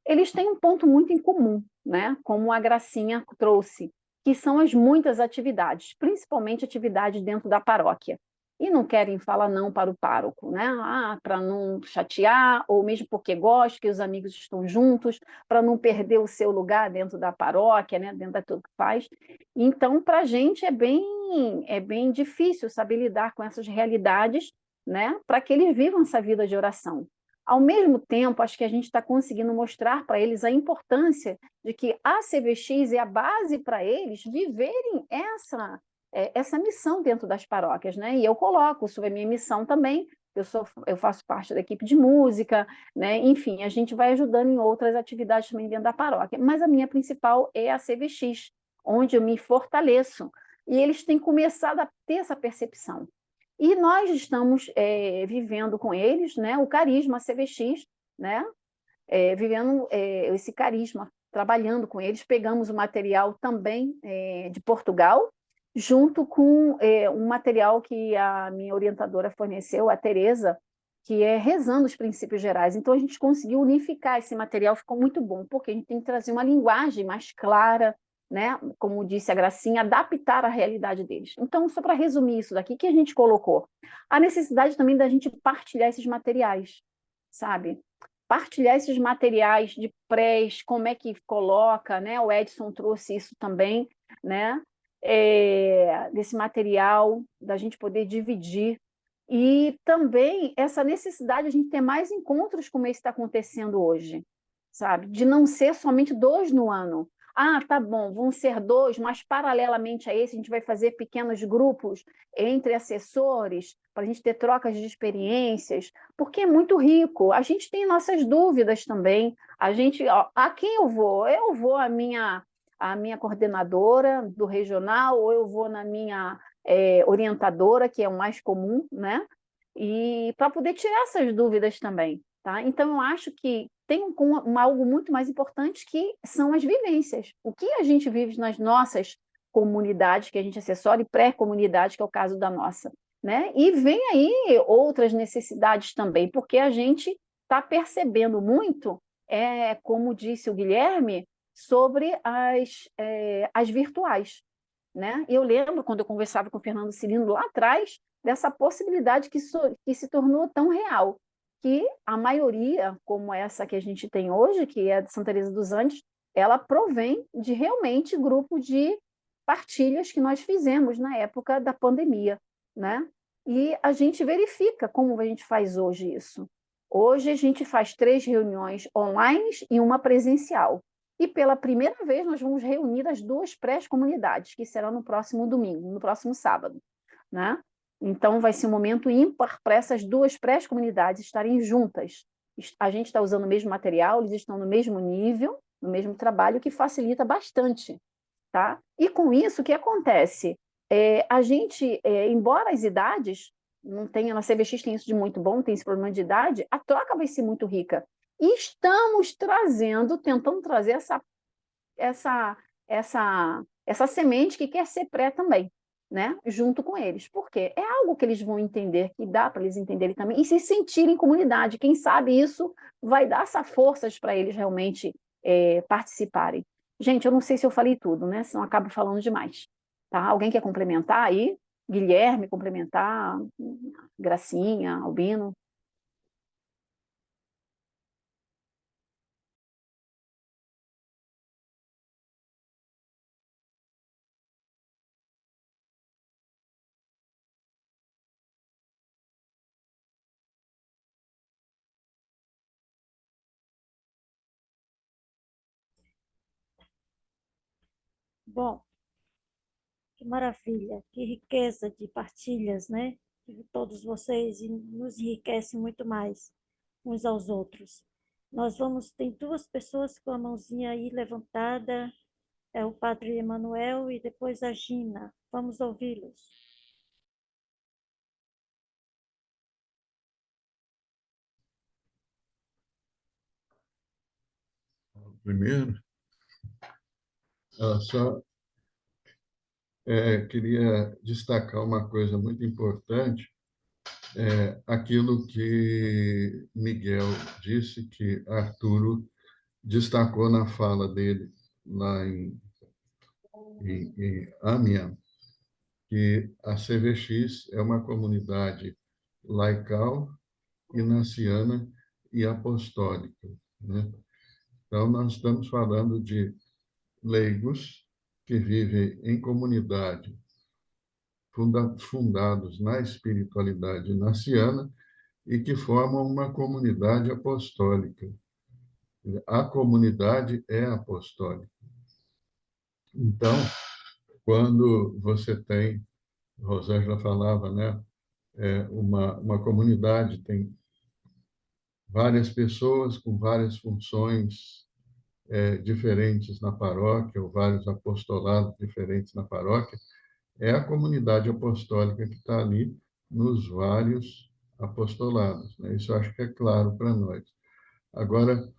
Eles têm um ponto muito em comum, né? Como a Gracinha trouxe, que são as muitas atividades, principalmente atividades dentro da paróquia. E não querem falar não para o pároco, né? Para não chatear, ou mesmo porque gostam, que os amigos estão juntos, para não perder o seu lugar dentro da paróquia, né? Dentro de tudo que faz. Então, para a gente é bem difícil saber lidar com essas realidades, né? Para que eles vivam essa vida de oração. Ao mesmo tempo, acho que a gente está conseguindo mostrar para eles a importância de que a CVX é a base para eles viverem essa missão dentro das paróquias, né? E eu coloco sobre a minha missão também, eu faço parte da equipe de música, né? Enfim, a gente vai ajudando em outras atividades também dentro da paróquia, mas a minha principal é a CVX, onde eu me fortaleço, e eles têm começado a ter essa percepção. E nós estamos vivendo com eles, né, o carisma CVX, né, vivendo esse carisma, trabalhando com eles. Pegamos o material também de Portugal, junto com um material que a minha orientadora forneceu, a Teresa, que é Rezando os Princípios Gerais. Então, a gente conseguiu unificar esse material, ficou muito bom, porque a gente tem que trazer uma linguagem mais clara, né? Como disse a Gracinha, adaptar a realidade deles. Então, só para resumir isso daqui, que a gente colocou? A necessidade também da gente partilhar esses materiais, sabe? Partilhar esses materiais de prés, como é que coloca, né? O Edson trouxe isso também, né? Desse material, da gente poder dividir. E também essa necessidade de a gente ter mais encontros como esse está acontecendo hoje, sabe? De não ser somente 2 no ano. Tá bom, vão ser 2, mas paralelamente a esse, a gente vai fazer pequenos grupos entre assessores, para a gente ter trocas de experiências, porque é muito rico. A gente tem nossas dúvidas também. A quem eu vou? Eu vou à minha coordenadora do regional, ou eu vou na minha orientadora, que é o mais comum, né? E para poder tirar essas dúvidas também, tá? Então, eu acho que tem algo muito mais importante, que são as vivências. O que a gente vive nas nossas comunidades, que a gente assessora, e pré-comunidade, que é o caso da nossa, né? E vem aí outras necessidades também, porque a gente está percebendo muito, como disse o Guilherme, sobre as virtuais, né? Eu lembro, quando eu conversava com o Fernando Cirino lá atrás, dessa possibilidade que se tornou tão real, que a maioria, como essa que a gente tem hoje, que é de Santa Teresa dos Andes, ela provém de realmente grupo de partilhas que nós fizemos na época da pandemia, né? E a gente verifica como a gente faz hoje isso. Hoje a gente faz 3 reuniões online e uma presencial. E pela primeira vez nós vamos reunir as 2 pré-comunidades, que será no próximo domingo, no próximo sábado, né? Então vai ser um momento ímpar para essas 2 pré-comunidades estarem juntas. A gente está usando o mesmo material, eles estão no mesmo nível, no mesmo trabalho, que facilita bastante, tá? E com isso, o que acontece? A gente, embora as idades não tenha, na CBX tem isso de muito bom, tem esse problema de idade, a troca vai ser muito rica. E estamos tentando trazer essa semente que quer ser pré também, né? Junto com eles. Por quê? É algo que eles vão entender, que dá para eles entenderem também, e se sentirem comunidade. Quem sabe isso vai dar essa forças para eles realmente participarem. Gente, eu não sei se eu falei tudo, né? Senão eu acabo falando demais. Tá? Alguém quer complementar aí? Guilherme, complementar? Gracinha, Albino? Bom, que maravilha, que riqueza de partilhas, né? De todos vocês, e nos enriquece muito mais uns aos outros. Tem 2 pessoas com a mãozinha aí levantada, é o Padre Emanuel e depois a Gina. Vamos ouvi-los. Primeiro, só queria destacar uma coisa muito importante, aquilo que Miguel disse, que Arturo destacou na fala dele lá em Amiens, que a CVX é uma comunidade laical, inaciana e apostólica, né? Então, nós estamos falando de leigos que vivem em comunidade, fundados na espiritualidade inaciana e que formam uma comunidade apostólica. A comunidade é apostólica. Então, quando você tem, Rosângela falava, né, uma comunidade tem várias pessoas com várias funções diferentes na paróquia, ou vários apostolados diferentes na paróquia, é a comunidade apostólica que está ali nos vários apostolados, né? Isso eu acho que é claro para nós. Agora,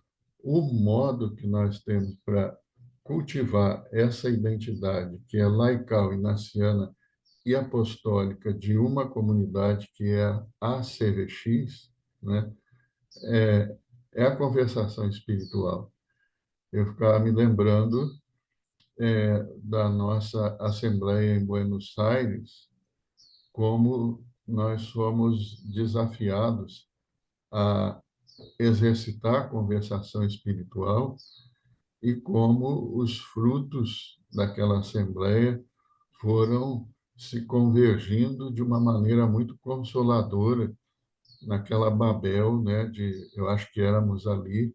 o modo que nós temos para cultivar essa identidade, que é laical, inaciana e apostólica, de uma comunidade que é a CVX, né? É a conversação espiritual. Eu ficava me lembrando da nossa assembleia em Buenos Aires, como nós fomos desafiados a exercitar a conversação espiritual e como os frutos daquela assembleia foram se convergindo de uma maneira muito consoladora naquela Babel, né, eu acho que éramos ali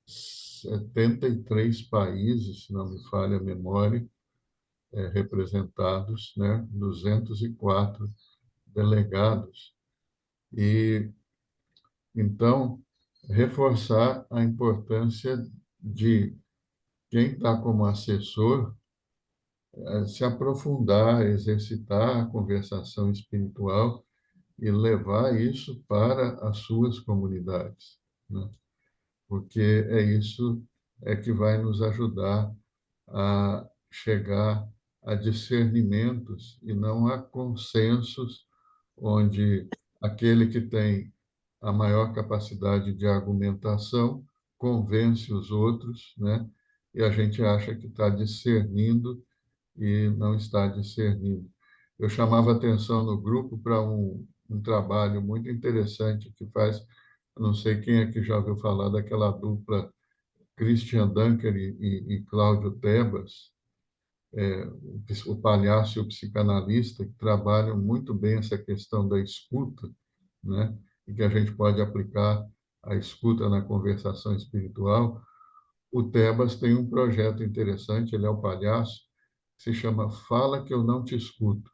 73 países, se não me falha a memória, representados, né, 204 delegados. E, então, reforçar a importância de quem está como assessor se aprofundar, exercitar a conversação espiritual e levar isso para as suas comunidades, né? Porque é isso que vai nos ajudar a chegar a discernimentos e não a consensos, onde aquele que tem a maior capacidade de argumentação convence os outros, né? E a gente acha que está discernindo e não está discernindo. Eu chamava atenção no grupo para um trabalho muito interessante que faz, não sei quem é que já ouviu falar daquela dupla Christian Dunker e Cláudio Tebas, o palhaço e o psicanalista, que trabalham muito bem essa questão da escuta, né? E que a gente pode aplicar a escuta na conversação espiritual. O Tebas tem um projeto interessante, ele é o palhaço, que se chama Fala que eu não te escuto.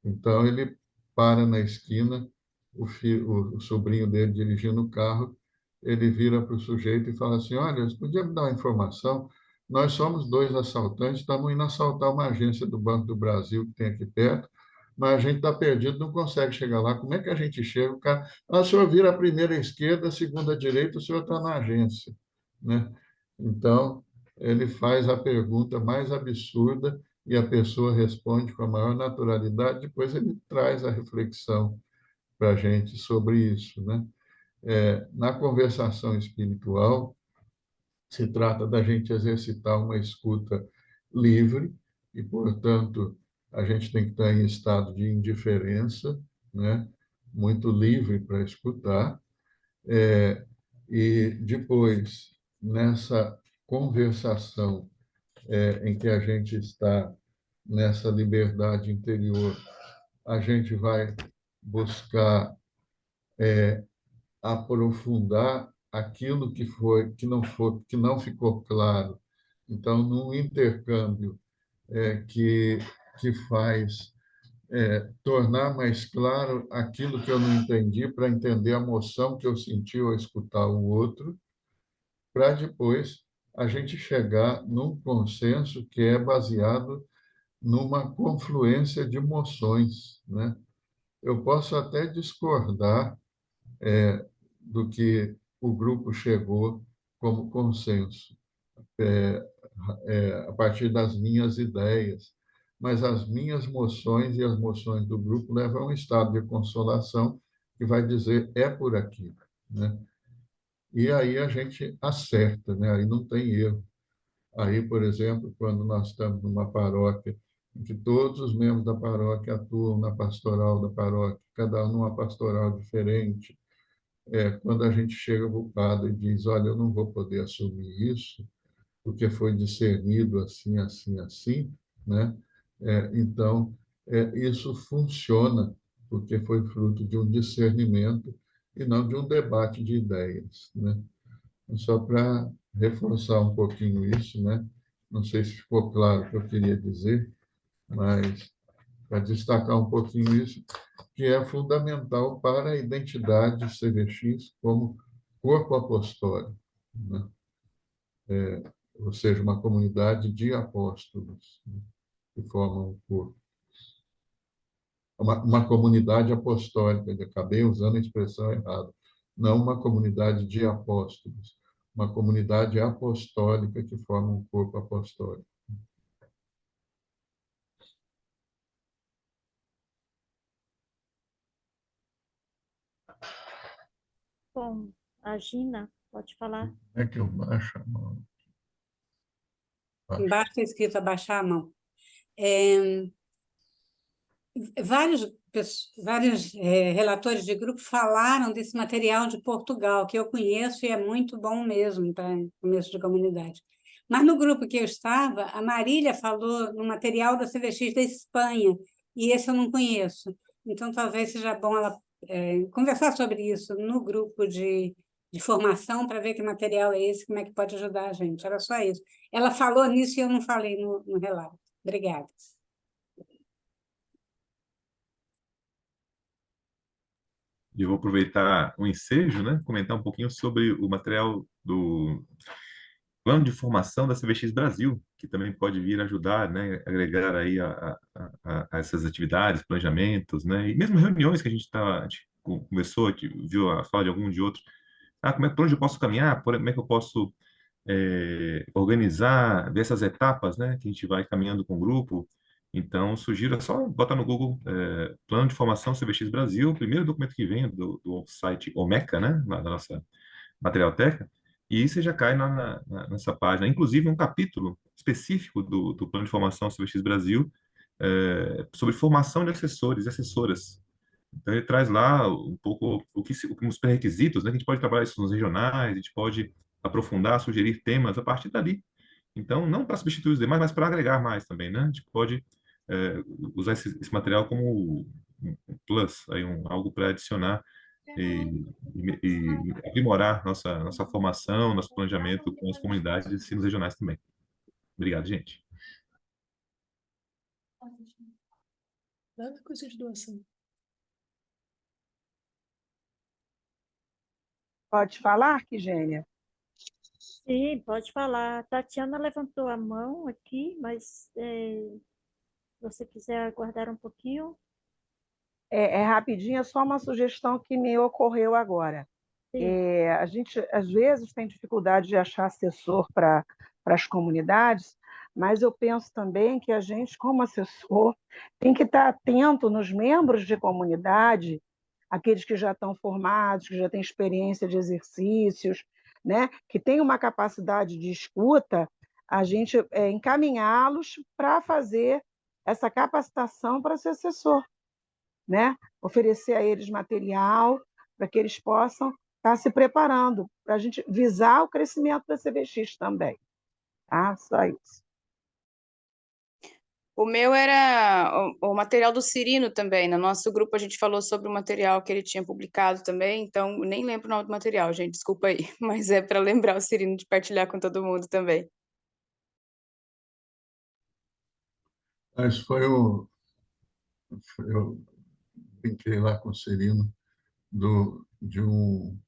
Então, ele para na esquina, o sobrinho dele dirigindo o carro, ele vira para o sujeito e fala assim: Olha, você podia me dar uma informação? Nós somos dois assaltantes, estamos indo assaltar uma agência do Banco do Brasil que tem aqui perto, mas a gente está perdido, não consegue chegar lá. Como é que a gente chega? O cara, o senhor vira a primeira à esquerda, a segunda à direita, o senhor está na agência, né? Então, ele faz a pergunta mais absurda e a pessoa responde com a maior naturalidade, depois ele traz a reflexão para a gente sobre isso, né? Na conversação espiritual, se trata da gente exercitar uma escuta livre e, portanto, a gente tem que estar em estado de indiferença, né? Muito livre para escutar. E depois, nessa conversação em que a gente está nessa liberdade interior, a gente vai buscar aprofundar aquilo que não ficou claro. Então, num intercâmbio que faz tornar mais claro aquilo que eu não entendi, para entender a emoção que eu senti ao escutar o outro, para depois a gente chegar num consenso que é baseado numa confluência de emoções, né? Eu posso até discordar do que o grupo chegou como consenso, a partir das minhas ideias, mas as minhas moções e as moções do grupo levam a um estado de consolação que vai dizer é por aqui, né? E aí a gente acerta, né? Aí não tem erro. Aí, por exemplo, quando nós estamos numa paróquia em que todos os membros da paróquia atuam na pastoral da paróquia, cada um numa pastoral diferente, quando a gente chega para o padre e diz: Olha, eu não vou poder assumir isso, porque foi discernido assim, assim, assim, né? Então, isso funciona, porque foi fruto de um discernimento e não de um debate de ideias, né? Só para reforçar um pouquinho isso, né? Não sei se ficou claro o que eu queria dizer, mas para destacar um pouquinho isso, que é fundamental para a identidade CVX como corpo apostólico, né? Ou seja, uma comunidade de apóstolos, né, que formam o corpo. Uma comunidade apostólica, eu acabei usando a expressão errada, não uma comunidade de apóstolos, uma comunidade apostólica que forma um corpo apostólico. Bom, a Gina, pode falar. Como é que eu baixo a mão? Embaixo está escrito abaixar a mão. É, vários relatores de grupo falaram desse material de Portugal, que eu conheço e é muito bom mesmo para começo de comunidade. Mas no grupo que eu estava, a Marília falou no material da CVX da Espanha, e esse eu não conheço. Então, talvez seja bom ela conversar sobre isso no grupo de formação, para ver que material é esse, como é que pode ajudar a gente. Era só isso. Ela falou nisso e eu não falei no relato. Obrigada. E eu vou aproveitar o ensejo, né? Comentar um pouquinho sobre o material do plano de formação da CVX Brasil, que também pode vir ajudar, né, agregar aí a essas atividades, planejamentos, né, e mesmo reuniões que a gente conversou, viu a fala de algum de outros. Por onde eu posso caminhar? Como é que eu posso organizar, ver essas etapas, né, que a gente vai caminhando com o grupo? Então, sugiro é só botar no Google Plano de Formação CVX Brasil, o primeiro documento que vem do site Omeca, né, lá da nossa Materialteca, e aí você já cai nessa página. Inclusive, um capítulo específico do Plano de Formação CVX Brasil sobre formação de assessores e assessoras. Então, ele traz lá um pouco os pré-requisitos, né, que a gente pode trabalhar isso nos regionais, a gente pode aprofundar, sugerir temas a partir dali. Então, não para substituir os demais, mas para agregar mais também, né? A gente pode usar esse material como um plus, aí algo para adicionar e aprimorar nossa formação, nosso planejamento com as comunidades e ensinos regionais também. Obrigado, gente. Nada coisa de doação. Pode falar, Quigênia? Sim, pode falar. A Tatiana levantou a mão aqui, mas se você quiser aguardar um pouquinho. É rapidinho, é só uma sugestão que me ocorreu agora. A gente, às vezes, tem dificuldade de achar assessor para as comunidades, mas eu penso também que a gente, como assessor, tem que estar atento nos membros de comunidade, aqueles que já estão formados, que já têm experiência de exercícios, né, que têm uma capacidade de escuta, a gente encaminhá-los para fazer essa capacitação para ser assessor, né? Oferecer a eles material para que eles possam estar se preparando, para a gente visar o crescimento da CVX também. Tá? Só isso. O meu era o material do Cirino também. No nosso grupo a gente falou sobre o material que ele tinha publicado também, então nem lembro o nome do material, gente, desculpa aí, mas é para lembrar o Cirino de partilhar com todo mundo também. Mas eu brinquei lá com o Cirino de um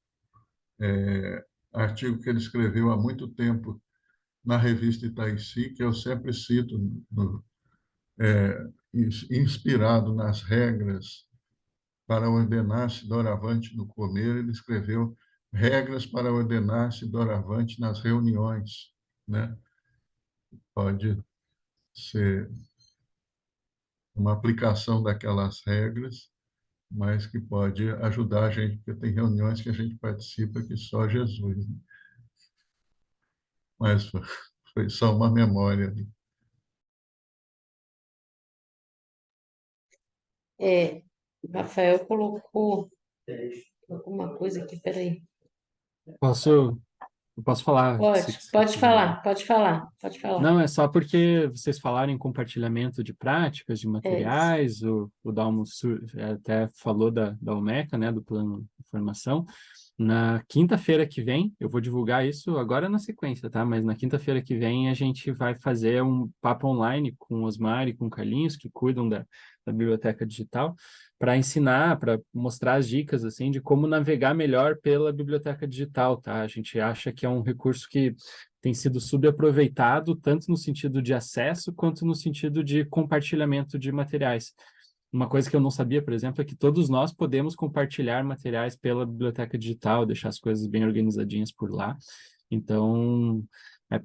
artigo que ele escreveu há muito tempo na revista Itaici, que eu sempre cito, inspirado nas regras para ordenar-se doravante no comer, ele escreveu regras para ordenar-se doravante nas reuniões, né? Pode ser uma aplicação daquelas regras, mas que pode ajudar a gente, porque tem reuniões que a gente participa que só Jesus, né? Mas foi só uma memória ali. Rafael colocou alguma coisa aqui, peraí. Eu posso falar? Pode falar, pode falar, pode falar. Não, é só porque vocês falaram em compartilhamento de práticas, de isso. materiais, o Dalmo até falou da Omeca, né, do plano de formação. Na quinta-feira que vem, eu vou divulgar isso agora na sequência, tá? Mas na quinta-feira que vem a gente vai fazer um papo online com o Osmar e com o Carlinhos, que cuidam da biblioteca digital, para ensinar, para mostrar as dicas assim de como navegar melhor pela biblioteca digital, tá? A gente acha que é um recurso que tem sido subaproveitado, tanto no sentido de acesso, quanto no sentido de compartilhamento de materiais. Uma coisa que eu não sabia, por exemplo, é que todos nós podemos compartilhar materiais pela biblioteca digital, deixar as coisas bem organizadinhas por lá. Então,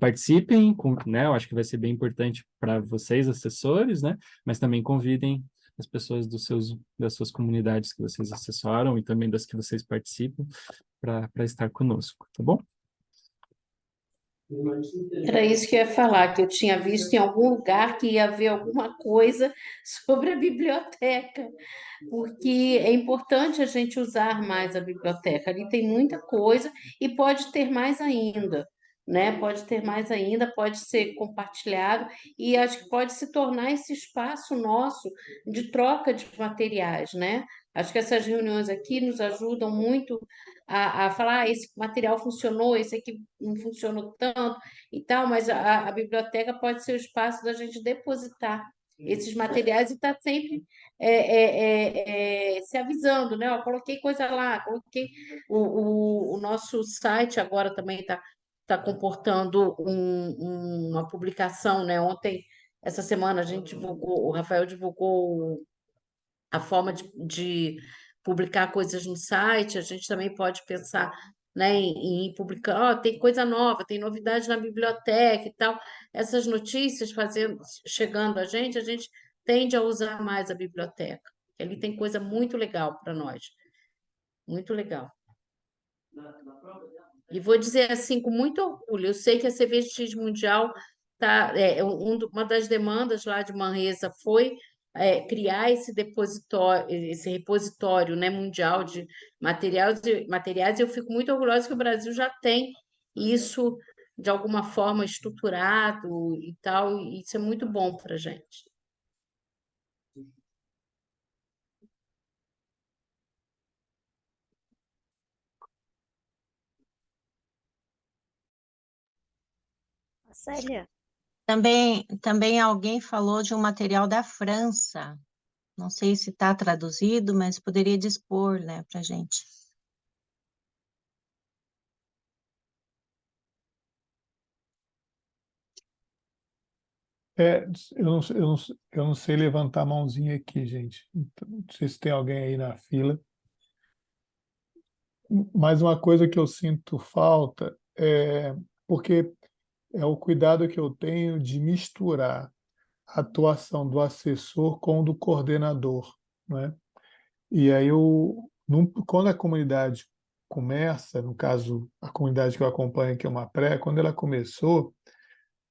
participem, né? Eu acho que vai ser bem importante para vocês, assessores, né? Mas também convidem as pessoas das suas comunidades que vocês assessoram e também das que vocês participam para estar conosco, tá bom? Era isso que eu ia falar, que eu tinha visto em algum lugar que ia haver alguma coisa sobre a biblioteca, porque é importante a gente usar mais a biblioteca. Ali tem muita coisa e pode ter mais ainda, né? Pode ter mais ainda, pode ser compartilhado e acho que pode se tornar esse espaço nosso de troca de materiais, né? Acho que essas reuniões aqui nos ajudam muito a falar, esse material funcionou, esse aqui não funcionou tanto e tal, mas a biblioteca pode ser o espaço da gente depositar esses materiais e estar sempre se avisando, né? Ó, coloquei coisa lá, coloquei o nosso site agora também está está comportando uma publicação, né? Ontem, essa semana, a gente divulgou, o Rafael divulgou a forma de publicar coisas no site. A gente também pode pensar, né, em publicar, ó, tem coisa nova, tem novidade na biblioteca e tal. Essas notícias chegando a gente tende a usar mais a biblioteca. Ali tem coisa muito legal para nós, muito legal. E vou dizer assim, com muito orgulho, eu sei que a CVX Mundial uma das demandas lá de Manresa foi criar esse repositório, né, mundial de materiais, e eu fico muito orgulhosa que o Brasil já tem isso de alguma forma estruturado e tal, e isso é muito bom para a gente. Célia, Também alguém falou de um material da França. Não sei se está traduzido, mas poderia dispor, né, para a gente. Eu não sei levantar a mãozinha aqui, gente. Então, não sei se tem alguém aí na fila. Mas uma coisa que eu sinto falta porque é o cuidado que eu tenho de misturar a atuação do assessor com o do coordenador, né? E aí quando a comunidade começa, no caso a comunidade que eu acompanho, que é uma pré, quando ela começou,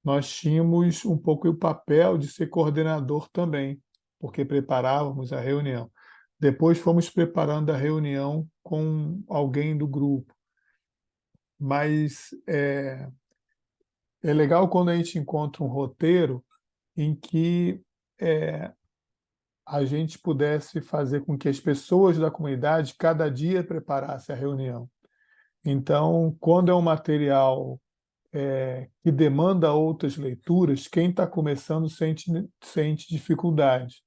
nós tínhamos um pouco o papel de ser coordenador também, porque preparávamos a reunião. Depois fomos preparando a reunião com alguém do grupo. Mas é legal quando a gente encontra um roteiro em que a gente pudesse fazer com que as pessoas da comunidade cada dia preparassem a reunião. Então, quando é um material que demanda outras leituras, quem está começando sente dificuldade.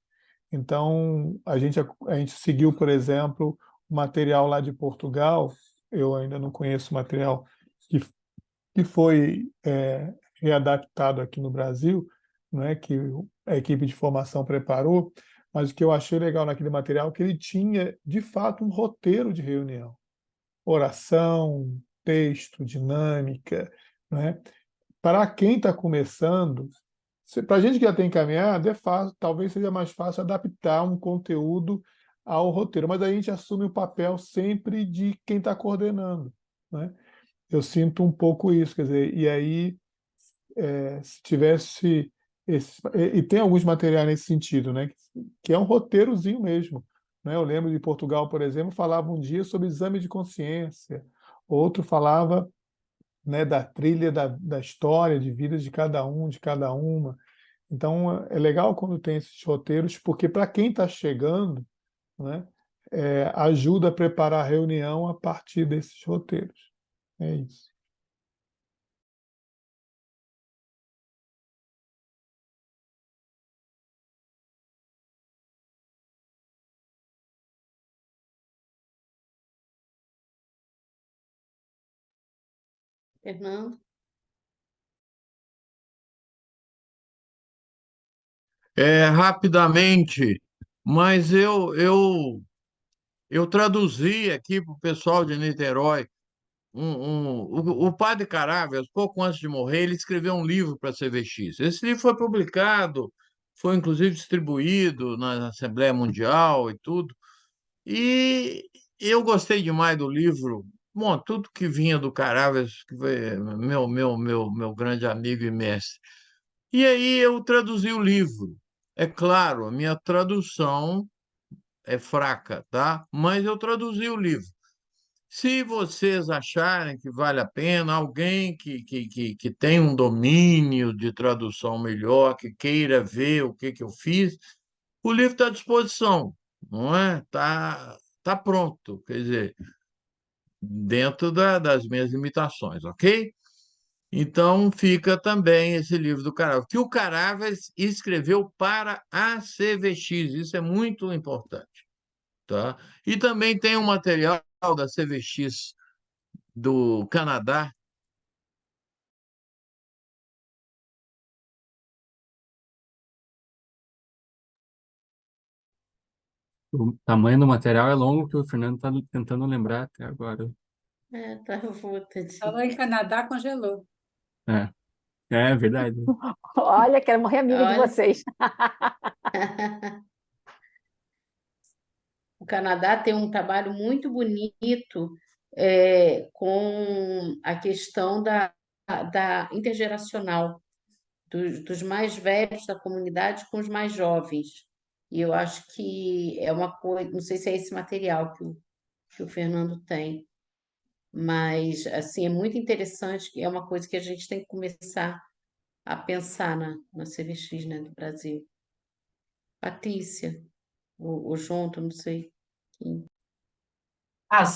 Então, a gente seguiu, por exemplo, o material lá de Portugal. Eu ainda não conheço o material que foi readaptado aqui no Brasil, não é, que a equipe de formação preparou, mas o que eu achei legal naquele material é que ele tinha, de fato, um roteiro de reunião. Oração, texto, dinâmica, né? Para quem está começando, para a gente que já tem encaminhado, é fácil, talvez seja mais fácil adaptar um conteúdo ao roteiro, mas a gente assume o papel sempre de quem está coordenando, né? Eu sinto um pouco isso, quer dizer, e aí, se tivesse e tem alguns materiais nesse sentido, né, que é um roteirozinho mesmo, né? Eu lembro de Portugal, por exemplo, falava um dia sobre exame de consciência, outro falava, né, da trilha da história de vida de cada um, de cada uma. Então, é legal quando tem esses roteiros, porque para quem está chegando, né, ajuda a preparar a reunião a partir desses roteiros. É isso. Fernando? Rapidamente, mas eu traduzi aqui para o pessoal de Niterói. O padre Carávias, pouco antes de morrer, ele escreveu um livro para a CVX. Esse livro foi publicado, foi inclusive distribuído na Assembleia Mundial e tudo. E eu gostei demais do livro. Bom, tudo que vinha do Carávias, que foi meu grande amigo e mestre. E aí eu traduzi o livro. É claro, a minha tradução é fraca, tá? Mas eu traduzi o livro. Se vocês acharem que vale a pena, alguém que tem um domínio de tradução melhor, que queira ver o que eu fiz, o livro está à disposição, não é? Tá pronto, quer dizer, dentro das minhas limitações, ok? Então fica também esse livro do Caravas, que o Caravas escreveu para a CVX, isso é muito importante, tá? E também tem um material da CVX do Canadá, O tamanho do material é longo que o Fernando está tentando lembrar até agora. Travou, tadinho. Falou em Canadá, congelou. É, é verdade. Olha, quero morrer amiga de Olha. vocês. O Canadá tem um trabalho muito bonito com a questão da intergeracional, dos mais velhos da comunidade com os mais jovens. E eu acho que é uma coisa, não sei se é esse material que o Fernando tem, mas assim, é muito interessante, que é uma coisa que a gente tem que começar a pensar na CVX, né, do Brasil. Patrícia, ou junto, não sei.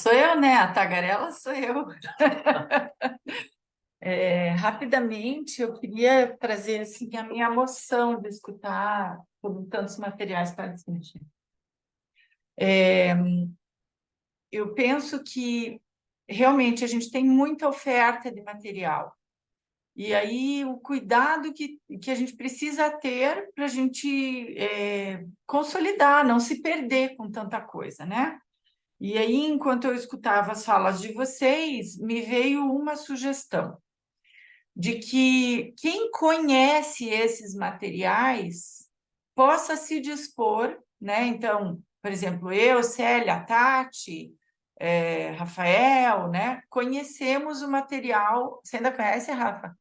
Sou eu, né? A tagarela sou eu. Rapidamente, eu queria trazer assim, a minha emoção de escutar sobre tantos materiais para sentir. Eu penso que realmente a gente tem muita oferta de material. E aí o cuidado que a gente precisa ter para a gente consolidar, não se perder com tanta coisa, né? E aí, enquanto eu escutava as falas de vocês, me veio uma sugestão de que quem conhece esses materiais possa se dispor, né? Então, por exemplo, eu, Célia, Tati, Rafael, né? Conhecemos o material. Você ainda conhece, Rafa?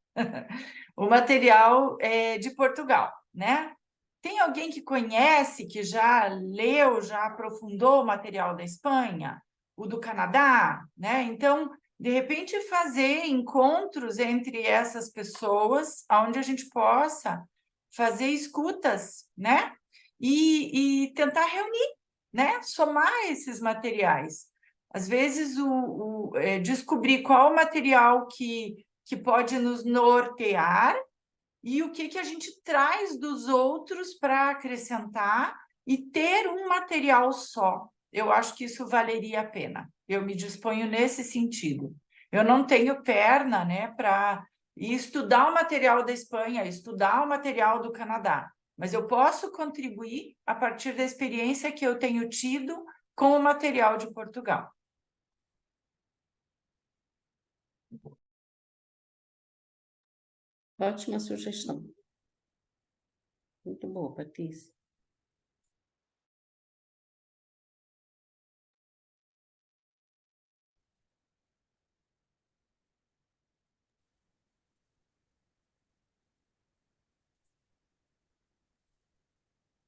O material de Portugal, né? Tem alguém que conhece, que já leu, já aprofundou o material da Espanha, o do Canadá, né? Então, de repente, fazer encontros entre essas pessoas, onde a gente possa fazer escutas, né? E tentar reunir, né? Somar esses materiais. Às vezes, descobrir qual o material que pode nos nortear e o que a gente traz dos outros para acrescentar e ter um material só. Eu acho que isso valeria a pena. Eu me disponho nesse sentido. Eu não tenho perna, né, para estudar o material da Espanha, estudar o material do Canadá, mas eu posso contribuir a partir da experiência que eu tenho tido com o material de Portugal. Ótima sugestão. Muito boa, Patrícia.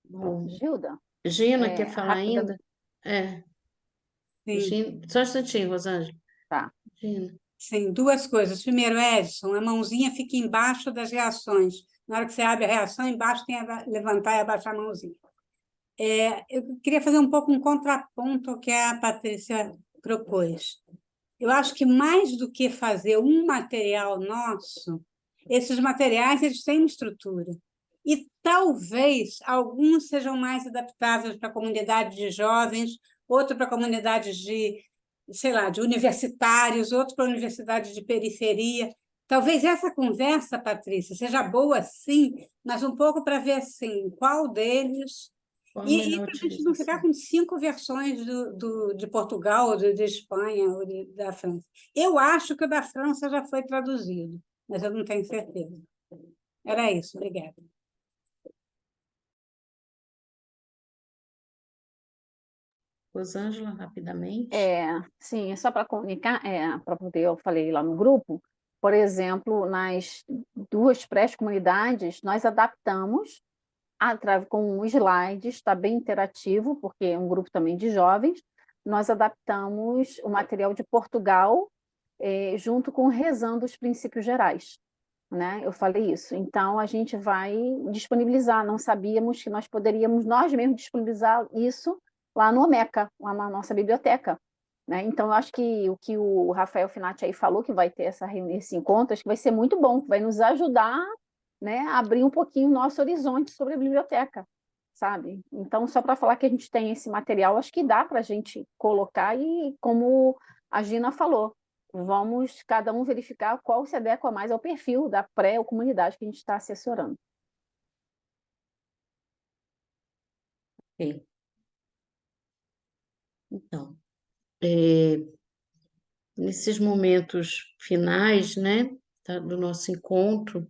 Bom, Gilda? Gina, quer falar Rapidamente. ainda? Sim. Gina, só um instantinho, Rosângela. Tá. Gina. Sim, duas coisas. Primeiro, Edson, a mãozinha fica embaixo das reações. Na hora que você abre a reação, embaixo tem a levantar e abaixar a mãozinha. Eu queria fazer um pouco um contraponto ao que a Patrícia propôs. Eu acho que mais do que fazer um material nosso, esses materiais eles têm uma estrutura. E talvez alguns sejam mais adaptáveis para a comunidade de jovens, outro para comunidades de, sei lá, de universitários, outro para universidade de periferia. Talvez essa conversa, Patrícia, seja boa, sim, mas um pouco para ver assim, qual deles. E para a gente não ficar com 5 versões de Portugal, de Espanha ou da França. Eu acho que o da França já foi traduzido, mas eu não tenho certeza. Era isso, obrigada. Rosângela, rapidamente. Sim, só para comunicar, para poder, eu falei lá no grupo, por exemplo, nas 2 pré-comunidades, nós adaptamos com slides, está bem interativo, porque é um grupo também de jovens, nós adaptamos o material de Portugal junto com Rezando os Princípios Gerais. Né? Eu falei isso. Então, a gente vai disponibilizar. Não sabíamos que nós poderíamos, nós mesmos, disponibilizar isso lá no Omeca, lá na nossa biblioteca. Né? Então, eu acho que o que o Rafael Finati aí falou, que vai ter esse encontro, acho que vai ser muito bom, que vai nos ajudar, né, a abrir um pouquinho o nosso horizonte sobre a biblioteca, sabe? Então, só para falar que a gente tem esse material, acho que dá para a gente colocar e, como a Gina falou, vamos cada um verificar qual se adequa mais ao perfil da pré ou comunidade que a gente está assessorando. Ok. Então, nesses momentos finais, né, do nosso encontro,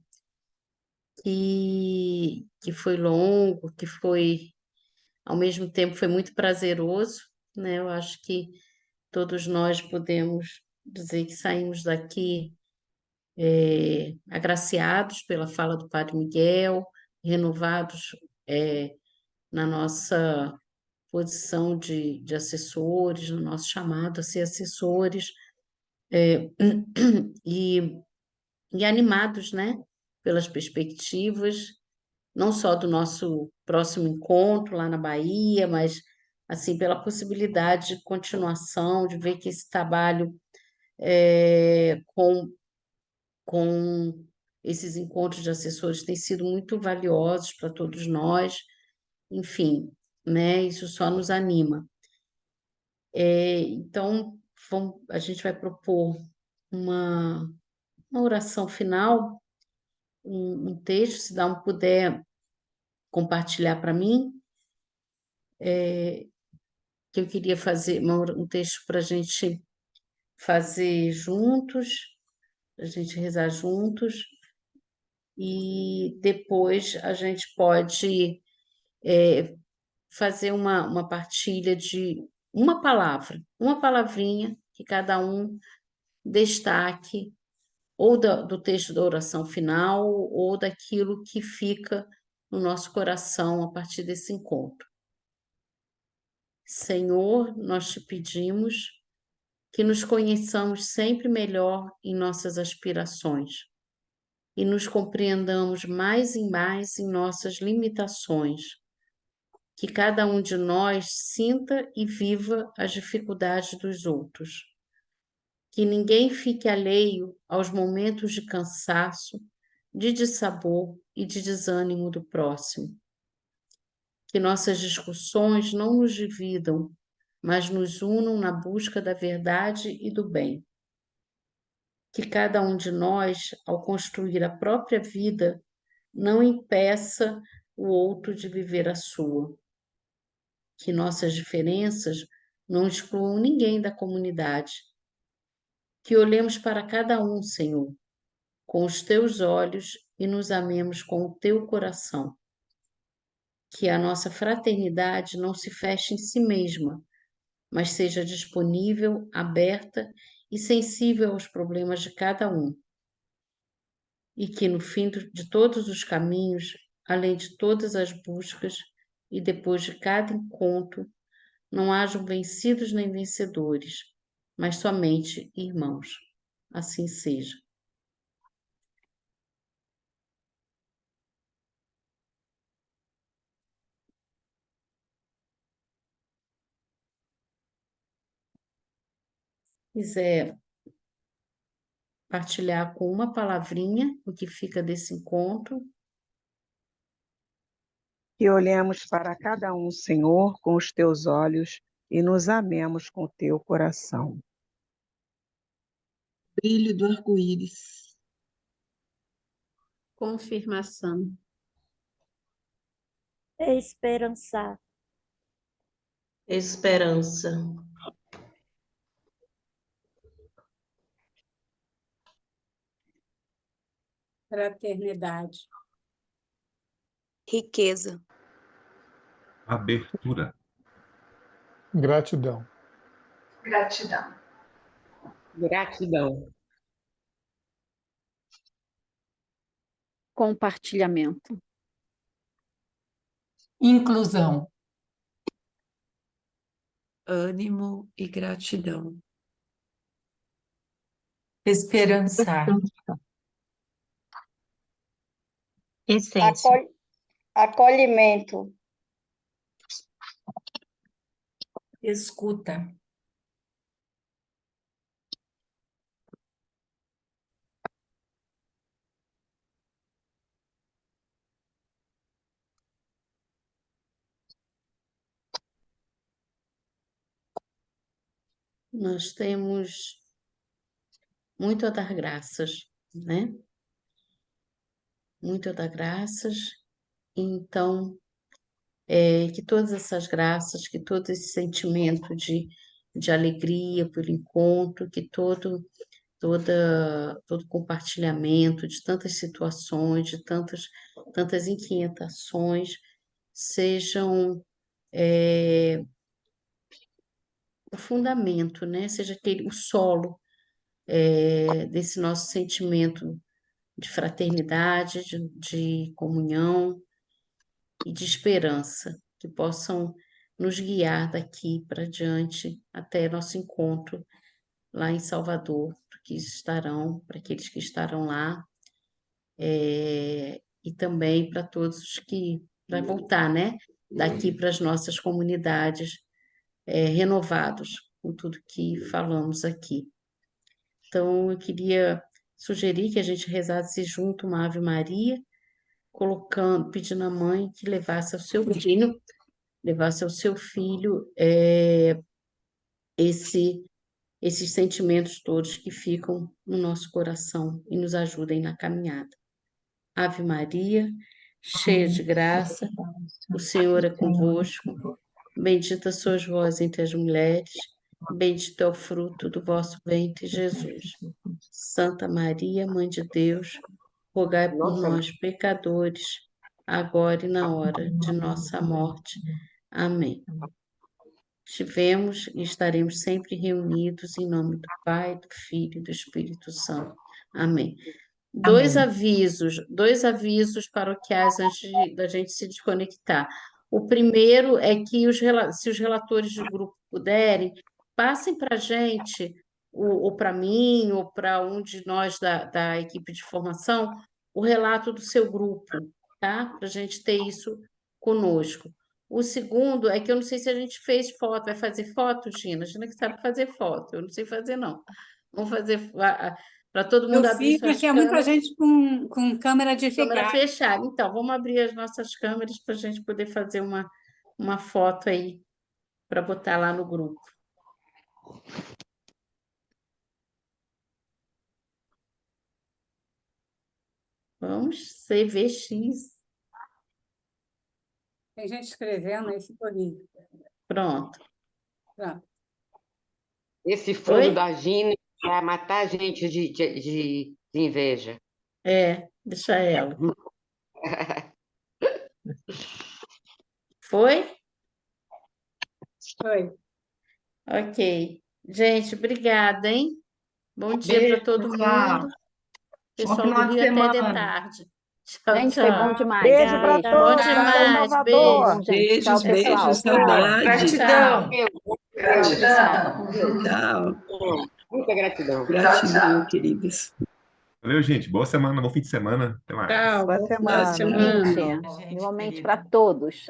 que foi longo, que foi, ao mesmo tempo, foi muito prazeroso, né? Eu acho que todos nós podemos dizer que saímos daqui agraciados pela fala do Padre Miguel, renovados na nossa posição de assessores, no nosso chamado a ser assessores, e, e animados, né, pelas perspectivas, não só do nosso próximo encontro lá na Bahia, mas assim pela possibilidade de continuação, de ver que esse trabalho com esses encontros de assessores têm sido muito valiosos para todos nós, enfim, né? Isso só nos anima. Então, a gente vai propor uma oração final, um texto, se não puder compartilhar para mim, que eu queria fazer um texto para a gente fazer juntos, a gente rezar juntos, e depois a gente pode fazer uma partilha de uma palavra, uma palavrinha que cada um destaque, ou do texto da oração final, ou daquilo que fica no nosso coração a partir desse encontro. Senhor, nós te pedimos que nos conheçamos sempre melhor em nossas aspirações e nos compreendamos mais e mais em nossas limitações, que cada um de nós sinta e viva as dificuldades dos outros, que ninguém fique alheio aos momentos de cansaço, de dissabor e de desânimo do próximo, que nossas discussões não nos dividam, mas nos unam na busca da verdade e do bem. Que cada um de nós, ao construir a própria vida, não impeça o outro de viver a sua. Que nossas diferenças não excluam ninguém da comunidade. Que olhemos para cada um, Senhor, com os teus olhos e nos amemos com o teu coração. Que a nossa fraternidade não se feche em si mesma, mas seja disponível, aberta e sensível aos problemas de cada um. E que no fim de todos os caminhos, além de todas as buscas e depois de cada encontro, não hajam vencidos nem vencedores, mas somente irmãos. Assim seja. Quiser partilhar com uma palavrinha o que fica desse encontro. Que olhemos para cada um, Senhor, com os teus olhos e nos amemos com o teu coração. Brilho do arco-íris. Confirmação. Esperançar. Esperança. Fraternidade. Riqueza. Abertura. Gratidão. Gratidão. Gratidão. Compartilhamento. Inclusão. Ânimo e gratidão. Esperançar. Essência. Acolhimento. Escuta. Nós temos muito a dar graças, né? Muito a dar graças. Então, que todas essas graças, que todo esse sentimento de alegria pelo encontro, que todo compartilhamento de tantas situações, de tantas inquietações, sejam o fundamento, né? Seja o solo desse nosso sentimento de fraternidade, de comunhão e de esperança, que possam nos guiar daqui para diante até nosso encontro lá em Salvador, para aqueles que estarão lá, e também para todos os que, para voltar, né, daqui para as nossas comunidades, renovados com tudo que falamos aqui. Então, eu queria sugerir que a gente rezasse junto uma Ave Maria, pedindo à mãe que levasse ao seu filho esses sentimentos todos que ficam no nosso coração e nos ajudem na caminhada. Ave Maria, cheia de graça, o Senhor é convosco, bendita sois vós entre as mulheres, bendito é o fruto do vosso ventre, Jesus. Santa Maria, Mãe de Deus, rogai por nós, pecadores, agora e na hora de nossa morte. Amém. Estivemos e estaremos sempre reunidos em nome do Pai, do Filho e do Espírito Santo. Amém. Dois avisos paroquiais antes da gente se desconectar. O primeiro é que se os relatores do grupo puderem, passem para a gente, ou para mim, ou para um de nós da equipe de formação, o relato do seu grupo, tá? Para a gente ter isso conosco. O segundo é que eu não sei se a gente fez foto. Vai fazer foto, Gina? Gina que sabe fazer foto, eu não sei fazer, não. Vamos fazer para todo mundo abrir fiz, suas porque é muita câmeras. gente com câmera de Câmera ficar. fechada. Então, vamos abrir as nossas câmeras para a gente poder fazer uma foto aí para botar lá no grupo. Vamos, CVX. Tem gente escrevendo aí, ficou horrível. Pronto. Esse fundo Oi? da Gina vai matar a gente de inveja. Deixa ela. Foi? Foi. Ok. Gente, obrigada, hein? Bom dia para todo mundo. Pessoal do Rio até de tarde. Tchau, Gente, foi bom tchau. demais. Beijo para Beijo. todos. Bom demais. Salvador. Beijo. Gente, tchau, Beijos, pessoal. beijos, saudade. Gratidão. Tchau. Tchau. Muita gratidão. Gratidão, queridos. Valeu, gente. Boa semana, bom fim de semana. Até mais. Tchau. Boa semana. Gente, igualmente para todos.